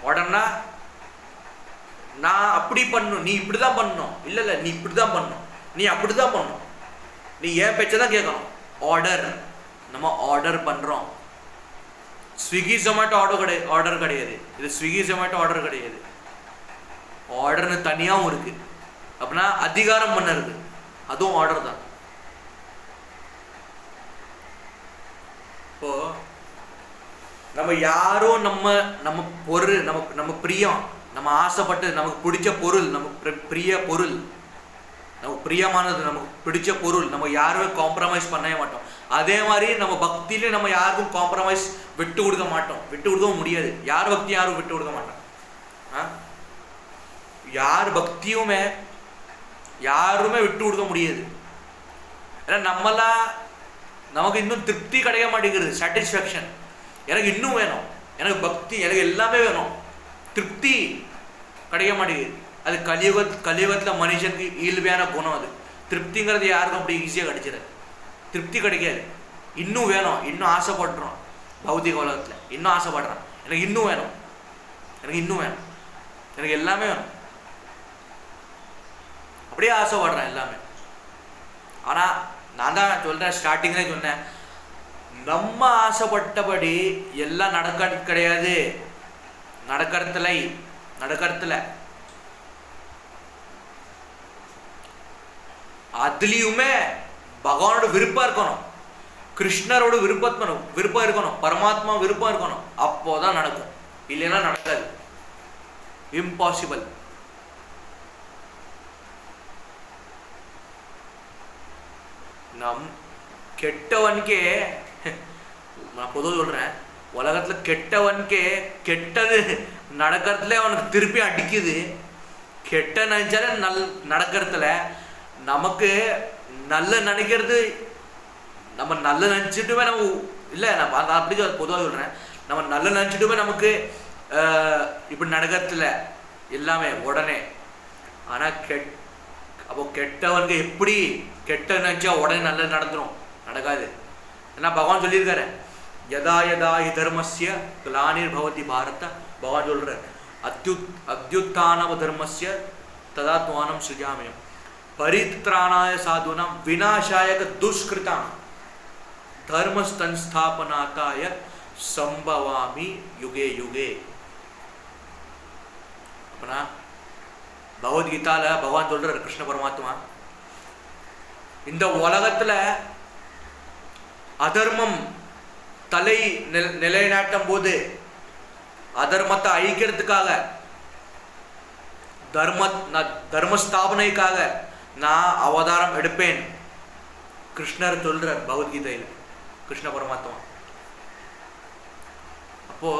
ஆர்டர்னா நான் அப்படி பண்ணும், நீ இப்படிதான் பண்ணணும், இல்ல நீ இப்படிதான் பண்ணணும், நீ அப்படிதான் பண்ணணும், நீ ஏன் பேச்சதான் கேட்கணும். நம்ம ஆர்டர் பண்றோம். ஸ்விக்கி ஜொமேட்டோ ஆர்டர் கிடையாது, இது ஸ்விக்கி ஜொமேட்டோ ஆர்டர் கிடையாது. ஆர்டர்னு தனியாகவும் இருக்கு. அப்படின்னா அதிகாரம் பண்ணுறது, அதுவும் ஆர்டர் தான். இப்போ நம்ம யாரும் நம்ம பொருள், நம்ம பிரியம், நம்ம ஆசைப்பட்டு நமக்கு பிடிச்ச பொருள், நமக்கு பிரியமானது, நமக்கு பிடிச்ச பொருள் நம்ம யாருமே காம்ப்ரமைஸ் பண்ணவே மாட்டோம். அதே மாதிரி நம்ம பக்தியில நம்ம யாருக்கும் காம்ப்ரமைஸ் விட்டு கொடுக்கவும் முடியாது. யார் பக்தியும் யாரும் விட்டு கொடுக்க மாட்டோம். யார் பக்தியுமே யாருமே விட்டு கொடுக்க முடியாது. ஏன்னா நமக்கு இன்னும் திருப்தி கிடைக்க மாட்டேங்கிறது, சாட்டிஸ்ஃபேக்ஷன். எனக்கு இன்னும் வேணும், எனக்கு பக்தி, எனக்கு எல்லாமே வேணும், திருப்தி கிடைக்க மாட்டேங்குது. அது கலியுகத்தில் மனுஷனுக்கு இயல்பான குணம். அது திருப்திங்கிறது யாருக்கும் அப்படி ஈஸியாக கிடைச்சிடாது, திருப்தி கிடைக்காது. இன்னும் வேணும், இன்னும் ஆசைப்படுறோம். பௌதிக உலகத்தில் இன்னும் ஆசைப்படுறான், எனக்கு இன்னும் வேணும், எனக்கு இன்னும் வேணும், எனக்கு எல்லாமே வேணும், அப்படியே ஆசைப்படுறேன் எல்லாமே. ஆனால் நான் தான் சொல்கிறேன், ஸ்டார்டிங்லேயே சொன்னேன், நம்ம ஆசைப்பட்டபடி எல்லாம் நடக்கிறது கிடையாது, நடக்கிறதுல அதுலேயுமே பகவானோட விருப்பம் இருக்கணும், கிருஷ்ணரோட விருப்பம் இருக்கணும், பரமாத்மா விருப்பம் இருக்கணும், அப்போதான் நடக்கும், இல்லைன்னா நடக்காது, இம்பாசிபிள். நம் கெட்டவனுக்கே, நான் பொதுவாக சொல்கிறேன், உலகத்தில் கெட்டவனுக்கே கெட்டது நடக்கிறதுல அவனுக்கு திருப்பி அடிக்குது. கெட்ட நினைச்சாலே நடக்கிறதுல நமக்கு நல்ல நினைக்கிறது, நம்ம நல்ல நினச்சிட்டுமே நம்ம இல்லை, நான் அப்படி பொதுவாக சொல்கிறேன், நம்ம நல்ல நினச்சிட்டுமே நமக்கு இப்படி நடக்கிறதுல எல்லாமே உடனே. ஆனால் அப்போ கெட்டவனுக்கு எப்படி கெட்ட நினச்சா உடனே நல்லது நடந்துடும்? நடக்காது. ஏன்னா பகவான் சொல்லியிருக்காரு, யதா யதா ஹி தர்மஸ்ய கிளானிர் பவதி பாரத. பகவான் சொல்கிறார், அத்யுத்தானவ தர்மஸ்ய ததா துவானம் சுஜாமியம் பரித்ராணாய சாதுனாம் விநாசாய துஷ்கிருதாம் தர்மஸ்தன்ஸ்தாபனாத்தாய சம்பவாமி யுகே யுகே. அப்பனா பகவத்கீதால பகவான் சொல்றார், கிருஷ்ண பரமாத்மா, இந்த உலகத்துல அதர்மம் தலை நிலைநாட்டும் போது, அதர்மத்தை அழிக்கிறதுக்காக, தர்மஸ்தாபனைக்காக நான் அவதாரம் எடுப்பேன். கிருஷ்ணர் சொல்றார் பகவத்கீதையில், கிருஷ்ண பரமாத்மா. அப்போ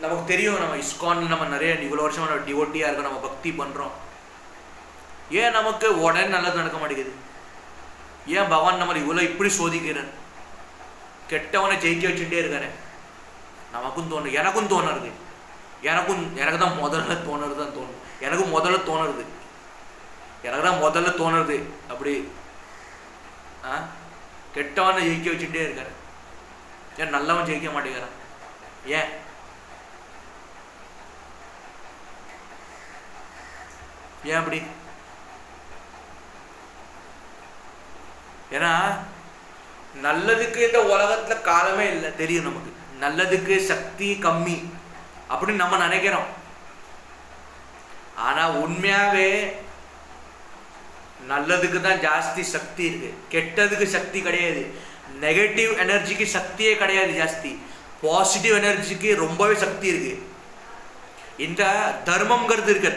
நமக்கு தெரியும், நம்ம இஸ்கான்ல நம்ம நிறைய இவ்வளோ வருஷம் நம்ம டிவோட்டியாக இருக்கோம், நம்ம பக்தி பண்ணுறோம். ஏன் நமக்கு உடனே நல்லது நடக்க மாட்டேங்குது? ஏன் பகவான் நம்ம இவ்வளோ இப்படி சோதிக்கிறார்? கெட்டவனை ஜெயிக்க வச்சுட்டே இருக்காரு. நமக்கும் எனக்கும் தோணுறது, எனக்கு தான் முதல்ல தோணுறது, எனக்கு தான் முதல்ல தோணுறது அப்படி. கெட்டவனை ஜெயிக்க வச்சுட்டே இருக்காரு, ஏன் நல்லவன் ஜெயிக்க மாட்டேங்கிறான்? ஏன்? அப்படி? ஏன்னா நல்லதுக்கு இந்த உலகத்துல காலமே இல்லை, தெரியும் நமக்கு. நல்லதுக்கு சக்தி கம்மி அப்படின்னு நம்ம நினைக்கிறோம். ஆனா உண்மையாவே நல்லதுக்கு தான் ஜாஸ்தி சக்தி இருக்கு, கெட்டதுக்கு சக்தி கிடையாது. நெகட்டிவ் எனர்ஜிக்கு சக்தியே கிடையாது ஜாஸ்தி, பாசிட்டிவ் எனர்ஜிக்கு ரொம்பவே சக்தி இருக்கு. இந்த தர்மம்ங்கிறது இருக்கு,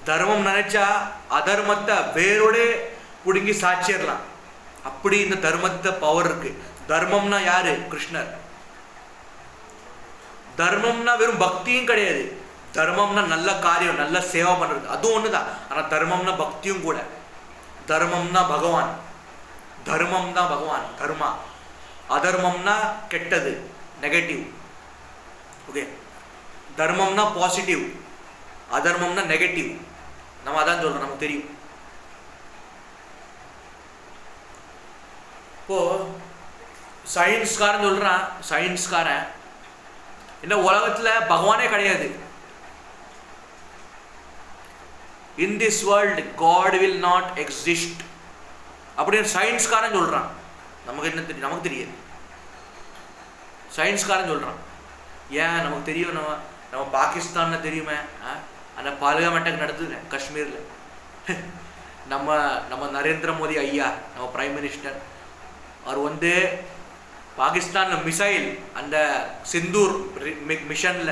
தர்மம் நினைச்சா அதர்மத்தை வேரோட பிடுங்கி சாட்சிடலாம். அப்படி இந்த தர்மத்தை பவர் இருக்கு. தர்மம்னா யாரு? கிருஷ்ணர். தர்மம்னா வெறும் பக்தியும் கிடையாது, தர்மம்னா நல்ல காரியம், நல்ல சேவை பண்றது, அதுவும் ஒண்ணுதான். ஆனா தர்மம்னா பக்தியும் கூட. தர்மம்னா பகவான், தர்மா. அதர்மம்னா கெட்டது, நெகட்டிவ். ஓகே, தர்மம்னா பாசிட்டிவ், அதர்மம்னா நெகட்டிவ். நம்ம அதான் சொல்றோம், நமக்கு தெரியும். இப்போ சயின்ஸ்காரன் இந்த உலகத்துல பகவானே கிடையாது. In this world God will not exist அப்படின்னு சயின்ஸ்காரன் சொல்றான். நமக்கு என்ன தெரியும்? நமக்கு தெரியாது. சயின்ஸ்காரன் சொல்றான். ஏன் நமக்கு தெரியும்? நம்ம பாகிஸ்தான்ல தெரியுமே, அந்த பால்காம் அட்டாக் நடத்துது காஷ்மீர்ல. நம்ம நரேந்திர மோடி ஐயா, நம்ம பிரைம் மினிஸ்டர், அவர் பாகிஸ்தான் மிசைல் அந்த சிந்தூர் மிஷன்ல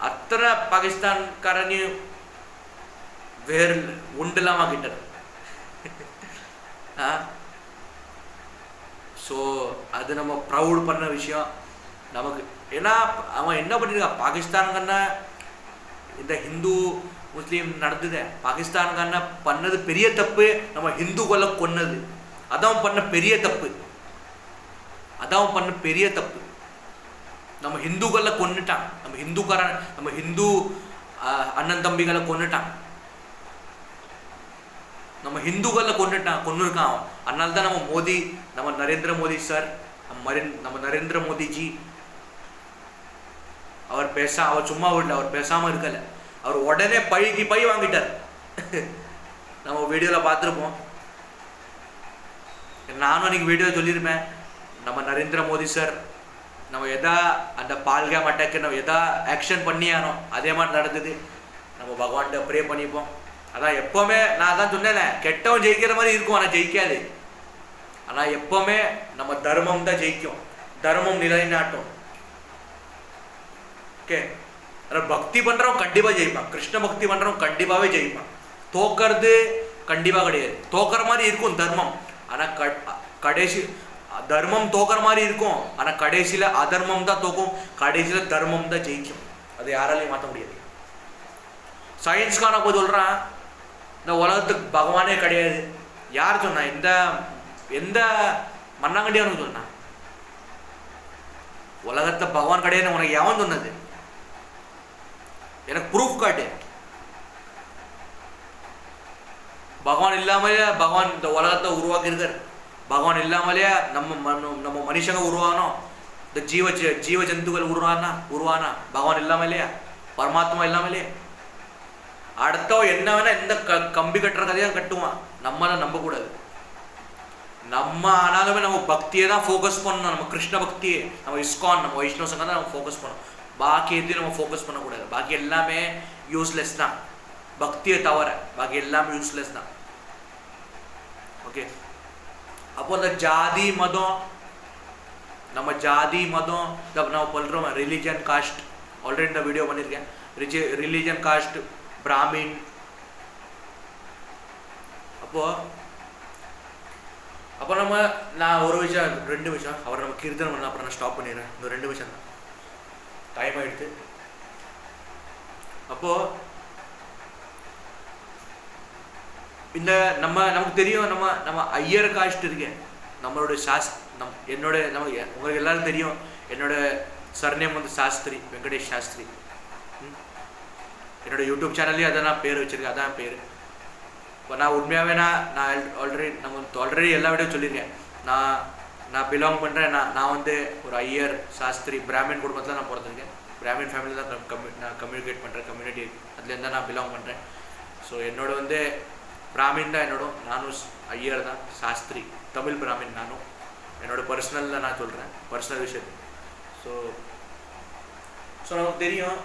அத்தனை பாகிஸ்தான்காரனையும் வேறு உண்டெல்லாம் ஆகிட்டார். ஸோ அது நம்ம ப்ரௌட் பண்ண விஷயம் நமக்கு. ஏன்னா அவன் என்ன பண்ணியிருக்கான், பாகிஸ்தானுக்கான இந்த ஹிந்து முஸ்லீம் நடந்தது, பாகிஸ்தானுக்கான பண்ணது பெரிய தப்பு, நம்ம ஹிந்துக்களை கொன்னது. அதான் பண்ண பெரிய தப்பு, அதான் பண்ண பெரிய தப்பு. நம்ம ஹிந்துக்களை கொன்னுட்டான், நம்ம ஹிந்து அண்ணன் தம்பிகளை கொன்னுட்டான், நம்ம ஹிந்துக்களை கொன்னுருக்கான். அதனால தான் நம்ம மோடி, நம்ம நரேந்திர மோடி சார், நம்ம நரேந்திர மோடிஜி அவர் சும்மா விடல, அவர் பேசாம இருக்கல, அவர் உடனே பழி வாங்கிட்டார். நம்ம வீடியோல பார்த்துருப்போம், நானும் அன்னைக்கு வீடியோ சொல்லியிருப்பேன். நம்ம நரேந்திர மோடி சார் நம்ம எதா அந்த பால்காம் அட்டாக்கு நம்ம எதா ஆக்ஷன் பண்ணியானோ அதே மாதிரி நடந்தது. நம்ம பகவான்கிட்ட ப்ரே பண்ணிப்போம். அதான் எப்போவுமே நான் தான் சொன்னேன், கெட்டவன் ஜெயிக்கிற மாதிரி இருக்கும், ஆனால் ஜெயிக்காது. ஆனால் எப்போவுமே நம்ம தர்மம் தான் ஜெயிக்கும், தர்மம் நிலைநாட்டும். ஓகே, பக்தி பண்ணுறவன் கண்டிப்பாக ஜெயிப்பான், கிருஷ்ண பக்தி பண்ணுறவன் கண்டிப்பாகவே ஜெயிப்பான். தோக்கிறது கண்டிப்பாக கிடையாது, தோக்கிற மாதிரி இருக்கும் தர்மம், ஆனால் கடைசி தர்மம் தோக்கிற மாதிரி இருக்கும், ஆனால் கடைசியில் அதர்மம் தான் தோக்கும், கடைசியில் தர்மம் தான் ஜெயிக்கும். அது யாராலையும் மாற்ற முடியாது. சயின்ஸ்கான போய் சொல்கிறான், இந்த உலகத்துக்கு பகவானே கிடையாது. யார் சொன்னா? எந்த மண்ணாங்கண்டியானு சொன்னான் உலகத்தை பகவான் கிடையாது? உனக்கு எவன் சொன்னது? எனக்கு ப்ரூஃப் காட்டு. பகவான் இல்லாமலே பகவான் இந்த உலகத்தை உருவாக்கி இருக்கார். பகவான் இல்லாமலே நம்ம மனுஷங்க உருவானோம், இந்த ஜீவ ஜந்துக்கள் உருவானா பகவான் இல்லாமலையா? பரமாத்மா இல்லாமலே? அடுத்தவன் என்ன வேணா எந்த கம்பி கட்டுற கதையாக கட்டுவான், நம்ம தான் நம்பக்கூடாது. நம்ம ஆனாலுமே நம்ம பக்தியை தான் ஃபோக்கஸ் பண்ணணும், நம்ம கிருஷ்ண பக்தியை, நம்ம இஸ்கான், நம்ம வைஷ்ணவ சங்கம் தான் நம்ம ஃபோக்கஸ் பண்ணணும். பாக்கி எதையும் நம்ம ஃபோக்கஸ் பண்ணக்கூடாது. பாக்கி எல்லாமே யூஸ்லெஸ் தான், பக்தியை தவிர பாக்கி எல்லாமே யூஸ்லெஸ் தான். ஓகே, அப்போ அந்த ஜாதி மதம், நம்ம ஜாதி மதம் நம்ம சொல்கிறோம், ரிலீஜன் காஸ்ட், ஆல்ரெடி இந்த வீடியோ பண்ணியிருக்கேன். Religion cost, Brahmin. அப்போ நான் ஒரு விஷயம், 2 விஷயம் அவர் நம்ம கீர்த்தனம் பண்ண, அப்புறம் நான் ஸ்டாப் பண்ணிடுறேன். இந்த 2 விஷயம் தான், டைம் ஆயிடுச்சு. அப்போ இந்த நமக்கு தெரியும், நம்ம ஐயர் காஸ்ட் இருக்கேன், நம்மளோட உங்களுக்கு எல்லாரும் தெரியும், என்னோட சர்நேம் வந்து சாஸ்திரி, வெங்கடேஷ் சாஸ்திரி. என்னோட யூடியூப் சேனல்லையும் அதான் நான் பேர் வச்சுருக்கேன், அதான் பேர். இப்போ நான் உண்மையாகவே நான் ஆல்ரெடி எல்லா வீடியோ சொல்லியிருக்கேன். நான் பிலாங் பண்ணுறேன், நான் வந்து ஒரு ஐயர் சாஸ்திரி பிராமின் குடும்பத்தில் நான் பிறந்திருக்கேன். பிராமின் ஃபேமிலி தான் நான் கம்யூனிகேட் பண்ணுறேன், கம்யூனிட்டி அதுலேருந்து நான் பிலாங் பண்ணுறேன். ஸோ என்னோட வந்து பிராமின் தான் நானும் ஐயர் தான், சாஸ்திரி தமிழ் பிராமின். நானும் என்னோட பர்சனலில் நான் சொல்கிறேன், பர்சனல் விஷயத்து. ஸோ நமக்கு தெரியும்,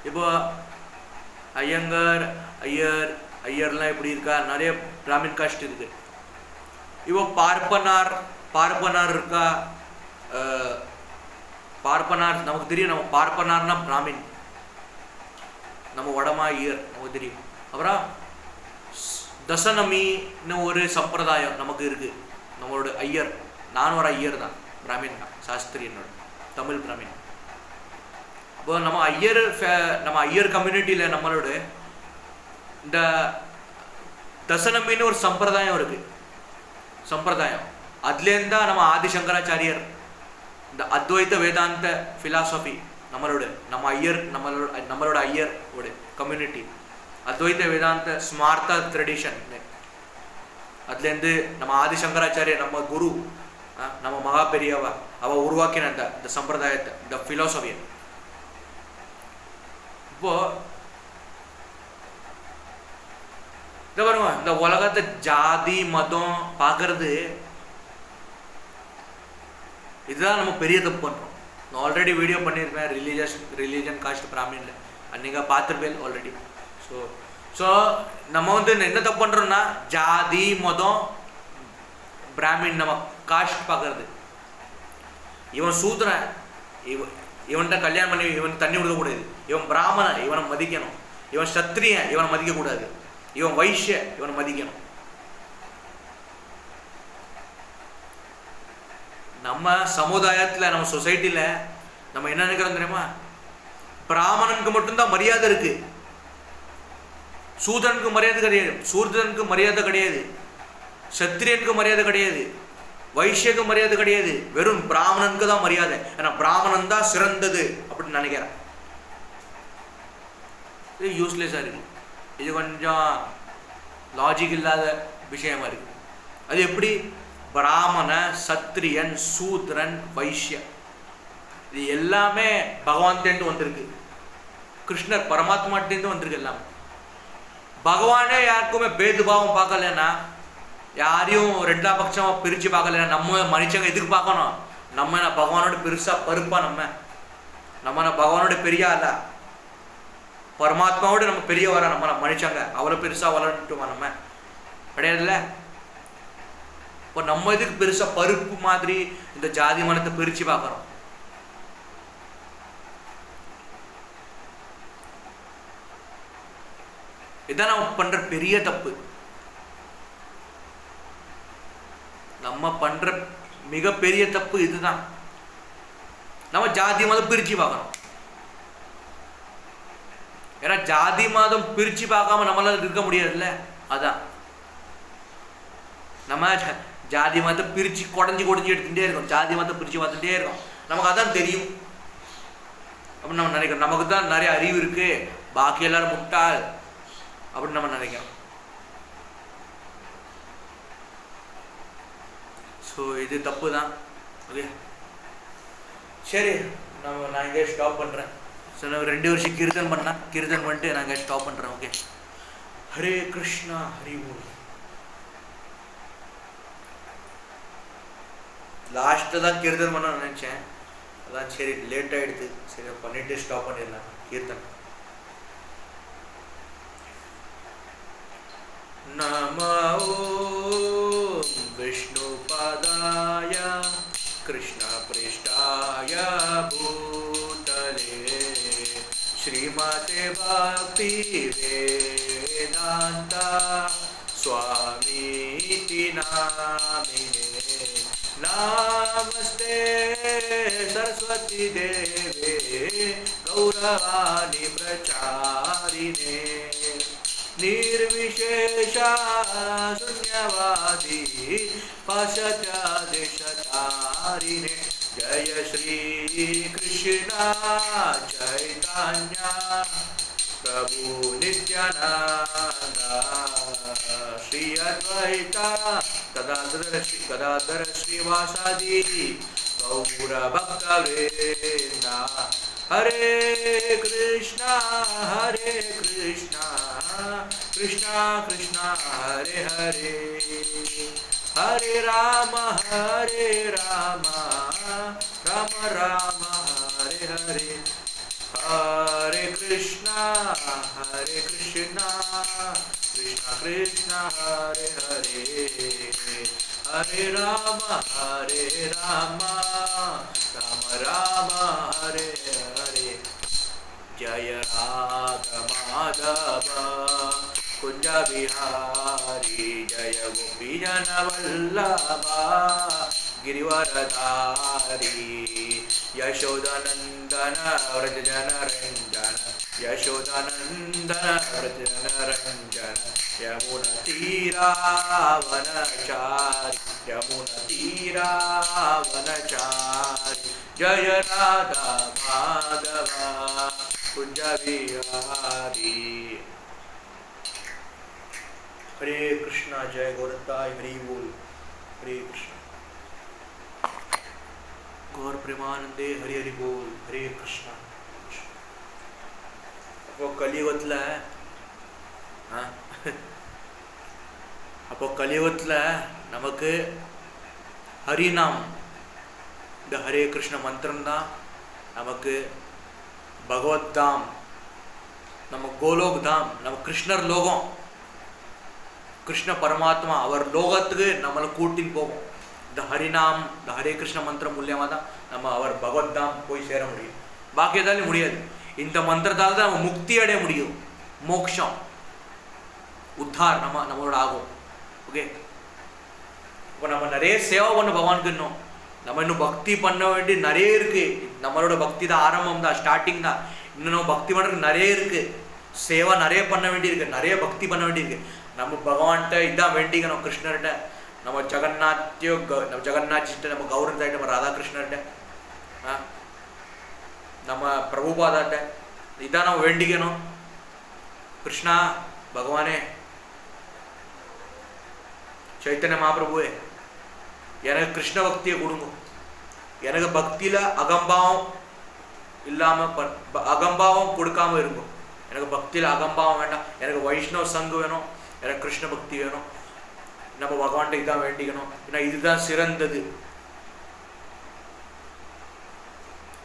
இப்போ ஐயர்லாம் எப்படி இருக்கா, நிறைய பிராமின் காஸ்ட் இருக்குது. இப்போ பார்ப்பனார் இருக்கா, பார்ப்பனார் நமக்கு தெரியும், நம்ம பார்ப்பனார்னா பிராமின், நம்ம வடமா ஐயர் நமக்கு தெரியும். அப்புறம் தசநமின்னு ஒரு சம்பிரதாயம் நமக்கு இருக்குது, நம்மளோட ஐயர். நானும் ஒரு ஐயர் தான், பிராமின் தான், சாஸ்திரி என்னோட தமிழ் பிராமின். இப்போ நம்ம ஐயர் கம்யூனிட்டியில் நம்மளோட இந்த தசநமின்னு ஒரு சம்பிரதாயம் இருக்குது. அதுலேருந்து தான் நம்ம ஆதிசங்கராச்சாரியர் இந்த அத்வைத வேதாந்த ஃபிலாசபி நம்மளோட ஐயரோட கம்யூனிட்டி, அத்வைத வேதாந்த ஸ்மார்த்த ட்ரெடிஷன், அதுலேருந்து நம்ம ஆதிசங்கராச்சாரியர், நம்ம குரு, நம்ம மகா பெரியவா, அவள் உருவாக்கின இந்த சம்பிரதாயத்தை, இந்த ஃபிலாசபியை. இப்போ இதை பாருங்க, இந்த உலகத்தை ஜாதி மதம் பார்க்கறது, இதுதான் நம்ம பெரிய தப்பு பண்ணுறோம். நான் ஆல்ரெடி வீடியோ பண்ணியிருப்பேன் ரிலீஜன் காஸ்ட் பிராமின்ல, அன்றைக்கி பார்த்துருப்பேன் ஆல்ரெடி. ஸோ நம்ம வந்து என்ன தப்பு பண்ணுறோம்னா, ஜாதி மதம் பிராமின் நம்ம காஸ்ட் பார்க்கறது. இவன் சூத்திரன், இவன்கிட்ட கல்யாணம் பண்ணி இவன் தண்ணி கொடுக்கக்கூடாது, இவன் பிராமணன் இவனை மதிக்கணும், இவன் சத்திரியன் இவனை மதிக்கக்கூடாது, இவன் வைஷ்ய இவனை மதிக்கணும். நம்ம சமுதாயத்தில், நம்ம சொசைட்டியில் நம்ம என்ன நினைக்கிறோம் தெரியுமா, பிராமணனுக்கு மட்டும்தான் மரியாதை இருக்கு, சூதனுக்கு மரியாதை கிடையாது, சூர்தனுக்கு மரியாதை கிடையாது. சத்திரியனுக்கு மரியாதை கிடையாது, வைஷ்யக்கு மரியாதை கிடையாது, வெறும் பிராமணனுக்கு தான் மரியாதை. ஏன்னா பிராமணன் தான் சிறந்தது அப்படின்னு நினைக்கிறேன். இது யூஸ்லெஸ்ஸாக இருக்கு. இது கொஞ்சம் லாஜிக் இல்லாத விஷயமா இருக்கு. அது எப்படி? பிராமண, சத்திரியன், சூத்ரன், வைஷ்யன் இது எல்லாமே பகவான்கிட்டேருந்து வந்திருக்கு. கிருஷ்ணர் பரமாத்மாட்டேருந்து வந்திருக்கு எல்லாமே. பகவானே யாருக்குமே பேதுபாவம் பார்க்கலன்னா, யாரையும் ரெண்டா பட்சமாக பிரித்து பார்க்கலன்னா, நம்ம மனுஷங்க எதுக்கு பார்க்கணும்? நம்ம என்ன பகவானோட பெருசாக பருப்பா? நம்ம பகவானோட பெரிய ஆளா? பரமாத்மாவோட நம்ம பெரிய வர நம்ம மனுஷங்க அவ்வளோ பெருசாக வளர்ந்துட்டுமா? நம்ம கிடையாதுல்ல. இப்போ நம்ம இதுக்கு பெருசாக பருப்பு மாதிரி இந்த ஜாதி மனத்தை பிரித்து பார்க்குறோம். இதான் நம்ம பண்ற பெரிய தப்பு. நம்ம பண்ற மிகப்பெரிய தப்பு இதுதான். நம்ம ஜாதி மதம் பிரிச்சு பார்க்கணும். ஏன்னா ஜாதி மதம் பிரிச்சு பார்க்காம நம்மளால இருக்க முடியாதுல்ல. அதான் நம்ம ஜாதி மதத்தை பிரிச்சு குடஞ்சி எடுத்துட்டே இருக்கோம். ஜாதி மதத்தை பிரிச்சு பார்த்துட்டே இருக்கோம். நமக்கு அதான் தெரியும் அப்படின்னு நம்ம நினைக்கிறோம். நமக்கு தான் நிறைய அறிவு இருக்கு, பாக்கி எல்லாரும் முட்டாள் அப்படின்னு நம்ம நினைக்கிறோம். ஸோ இது தப்பு தான். ஓகே சரி, நான் இங்கே ஸ்டாப் பண்ணுறேன். ஸோ நான் 2 வருஷம் கீர்த்தன் பண்ணிட்டு நான் இங்கே ஸ்டாப் பண்ணுறேன். ஓகே, ஹரே கிருஷ்ணா, ஹரி போல். லாஸ்ட்டு தான் கீர்த்தன் பண்ண நினச்சேன், அதான் சரி லேட் ஆகிடுது, சரி பண்ணிட்டு ஸ்டாப் பண்ணிடலாம் கீர்த்தன். நமோ विष्णुपादाय कृष्णपृष्ठाय भूतले श्रीमते भक्ति वेदांत स्वामीति नामिने नमस्ते सरस्वती देवे गौरवाणी प्रचारिणे निर्विशेषा शून्यवादी पाश्चात्यदेशतारिणे जय श्री कृष्ण चैतन्य प्रभु नित्यानंद श्री अद्वैत गदाधर श्रीवासादि गौर भक्तवृंद हरे कृष्णा कृष्णा कृष्णा हरे हरे हरे राम राम राम हरे हरे हरे कृष्णा कृष्णा कृष्णा हरे हरे हरे राम राम हरे हरे जय राधा माधव कुंज बिहारी जय गोपी जन वल्लभा गिरिवरधारी यशोदानंदन व्रज जन रंजन यशोदानंदन व्रज जन रंजन यमुना तीरावनचारी जय राधा माधव कुंज बिहारी हरे कृष्णा जय गौरताय हरि बोल हरे कृष्ण गौर प्रेमानंदे हरि हरि बोल हरे कृष्णा அப்போ கலியுகத்தில் நமக்கு ஹரிநாம் இந்த ஹரே கிருஷ்ண மந்திரம் தான் நமக்கு பகவத் தாம், நம்ம கோலோக் தாம், நம்ம கிருஷ்ணர் லோகம், கிருஷ்ண பரமாத்மா அவர் லோகத்துக்கு நம்மளை கூட்டின்னு போகும். இந்த ஹரிநாம் இந்த ஹரே கிருஷ்ண மந்திரம் மூலியமாக தான் நம்ம அவர் பகவத் தாம் போய் சேர முடியும். பாக்கி எதாலும் முடியாது. இந்த மந்திரத்தால் தான் நம்ம முக்தி அடைய முடியும், மோக்ஷம் உத்தார் நம்மளோட ஆகும். ஓகே, இப்போ நம்ம நிறைய சேவை பண்ண பகவானுக்கு நம்ம இன்னும் பக்தி பண்ண வேண்டி நிறைய இருக்கு. நம்மளோட பக்தி தான் ஆரம்பம் தான், ஸ்டார்டிங் தான். இன்னும் நம்ம பக்தி பண்ணுறதுக்கு நிறைய இருக்கு, சேவை நிறைய பண்ண வேண்டியிருக்கு, நிறைய பக்தி பண்ண வேண்டியிருக்கு. நம்ம பகவான்கிட்ட இதான் வேண்டிக்கணும், கிருஷ்ணர்கிட்ட நம்ம நம்ம ஜெகநாத் நம்ம கௌரவ நம்ம ராதாகிருஷ்ணர்கிட்ட நம்ம பிரபுபாதாட்ட இதான் நம்ம வேண்டிக்கணும். கிருஷ்ணா பகவானே சைத்தன்ய மகாபிரபுவே எனக்கு கிருஷ்ண பக்தியை கொடுங்க. எனக்கு பக்தியில் அகம்பாவம் இல்லாமல் அகம்பாவம் கொடுக்காம இருக்கும். எனக்கு பக்தியில் அகம்பாவம் வேண்டாம். எனக்கு வைஷ்ணவ சங்கு வேணும். எனக்கு கிருஷ்ண பக்தி வேணும். நம்ம பகவான்கிட்ட இதான் வேண்டிக்கணும். ஏன்னா இதுதான் சிறந்தது.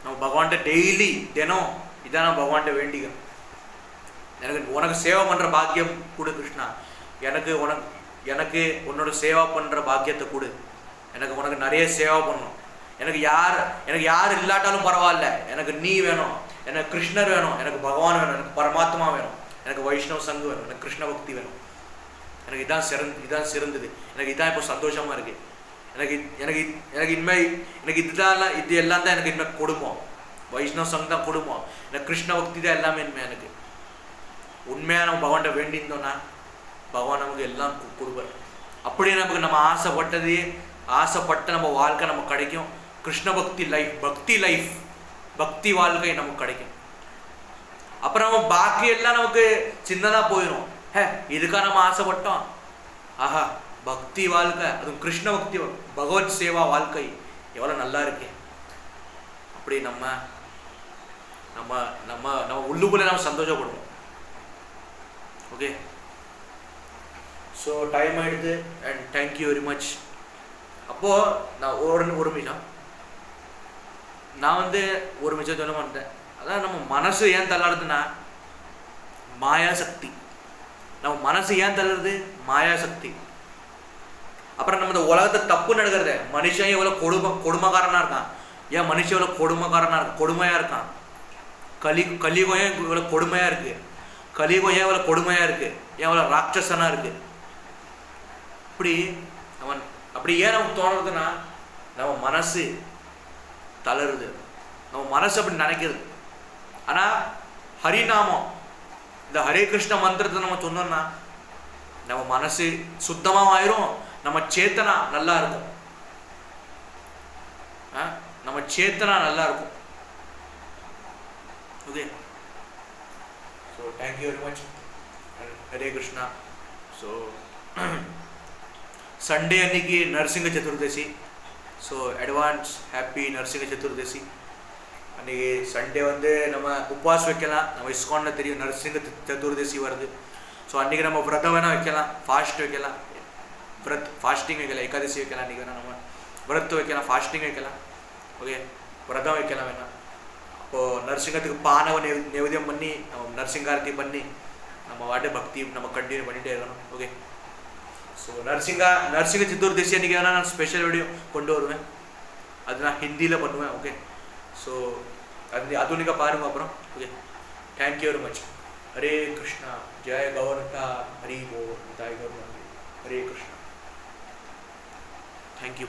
நம்ம பகவான்கிட்ட டெய்லி தினம் இதான் நான் பகவான்கிட்ட வேண்டிக்கணும். உனக்கு சேவை பண்ணுற பாக்கியம் கொடு கிருஷ்ணா. எனக்கு உன்னோட சேவா பண்ணுற பாக்கியத்தை கொடு. உனக்கு நிறைய சேவை பண்ணணும். எனக்கு யார் இல்லாட்டாலும் பரவாயில்ல. எனக்கு நீ வேணும். எனக்கு கிருஷ்ணர் வேணும். எனக்கு பகவான் வேணும். எனக்கு பரமாத்மா வேணும். எனக்கு வைஷ்ணவ சங்கு வேணும். எனக்கு கிருஷ்ண பக்தி வேணும். எனக்கு இதான் சிறந்தது. எனக்கு இதான் இப்போ சந்தோஷமாக இருக்குது. எனக்கு இனிமேல் இது எல்லாம் தான் எனக்கு இனிமேல் குடும்பம். வைஷ்ணவ சங்கம் தான் குடும்பம். எனக்கு கிருஷ்ண பக்தி தான் எல்லாமே இனிமேல். எனக்கு உண்மையாக நம்ம பகவான்கிட்ட வேண்டியிருந்தோன்னா பகவான் நமக்கு எல்லாம் கொடுப்பார். அப்படியே நமக்கு நம்ம ஆசைப்பட்ட நம்ம வாழ்க்கை நமக்கு கிடைக்கும். கிருஷ்ண பக்தி லைஃப் பக்தி வாழ்க்கை நமக்கு கிடைக்கும். அப்புறம் நம்ம பாக்கி எல்லாம் நமக்கு சின்னதாக போயிடும். இதுக்காக நம்ம ஆசைப்பட்டோம். ஆஹா பக்தி வாழ்க்கை, அதுவும் கிருஷ்ண பக்தி பகவத் சேவா வாழ்க்கை எவ்வளோ நல்லா இருக்கு. அப்படி நம்ம நம்ம நம்ம நம்ம உள்ளுக்குள்ளே நம்ம சந்தோஷப்படுவோம். ஓகே, ஸோ டைம் ஆகிடுது. And thank you very much. அப்போது நான் ஒரு நிமிஷம் ஒரு நிமிஷம் சொல்ல மாட்டேன். அதான் நம்ம மனசு ஏன் தள்ளாடுதுன்னா மாயாசக்தி. நம்ம மனசு ஏன் தள்ளுறது? மாயாசக்தி. அப்புறம் நம்ம இந்த உலகத்தை தப்பு நடக்கிறது. மனுஷன் எவ்வளோ கொடுமைக்காரனாக இருக்கான். ஏன் மனுஷன் எவ்வளோ கொடுமையாக இருக்கான். கலியுகம் ஏன் இவ்வளோ கொடுமையாக இருக்குது. கலியுகம் ஏன் இவ்வளோ கொடுமையாக இருக்குது. ஏன் இவ்வளோ ராட்சசனாக இருக்குது. அப்படி ஏன் நமக்கு தோணுறதுன்னா நம்ம மனசு தளருது. நம்ம மனசு அப்படி நினைக்கிறது. ஆனால் ஹரிநாமம் இந்த ஹரே கிருஷ்ண மந்திரத்தை நம்ம சொன்னோம்னா நம்ம மனசு சுத்தமாக ஆயிரும். நம்ம சேத்தனா நல்லா இருக்கும். நம்ம சேத்தனா நல்லா இருக்கும். Okay, so thank you very much. Hare Krishna. So Sunday அன்னைக்கு Narasimha Chaturdashi. So advance happy Narasimha Chaturdashi. அன்றைக்கி சண்டே நம்ம உபவாஸ் வைக்கலாம். நம்ம இஸ்கானில் தெரியும் நரசிங்க சதுர்தசி வருது. ஸோ அன்றைக்கி நம்ம விரதம் வேணால் வைக்கலாம். ஃபாஸ்ட் வைக்கலாம். ஃபாஸ்டிங் வைக்கலாம். ஏகாதசி வைக்கலாம். அன்றைக்கி வேணால் நம்ம விரத்து வைக்கலாம். ஃபாஸ்டிங் வைக்கலாம். ஓகே, விரதம் வைக்கலாம் வேணாம். அப்போது நரசிங்கத்துக்கு பானவ நைவேத்தியம் பண்ணி நம்ம நரசிங்காரத்தி பண்ணி நம்ம வாட்டு பக்தி நம்ம கண்டினியூ பண்ணிகிட்டே இருக்கணும். ஓகே, ஸோ நரசிங்க சதுர்தசி அன்றைக்கி வேணால் நான் ஸ்பெஷல் வீடியோ கொண்டு வருவேன். அது நான் ஹிந்தியில் பண்ணுவேன். ஓகே, ஸோ அது நீங்கள் பாருங்கள் அப்புறம். Okay, thank you very much. Hare Krishna. ஜெய கௌரதா. ஹரி போ தாய் கௌரவ. ஹரே கிருஷ்ணா. தேங்க்யூ.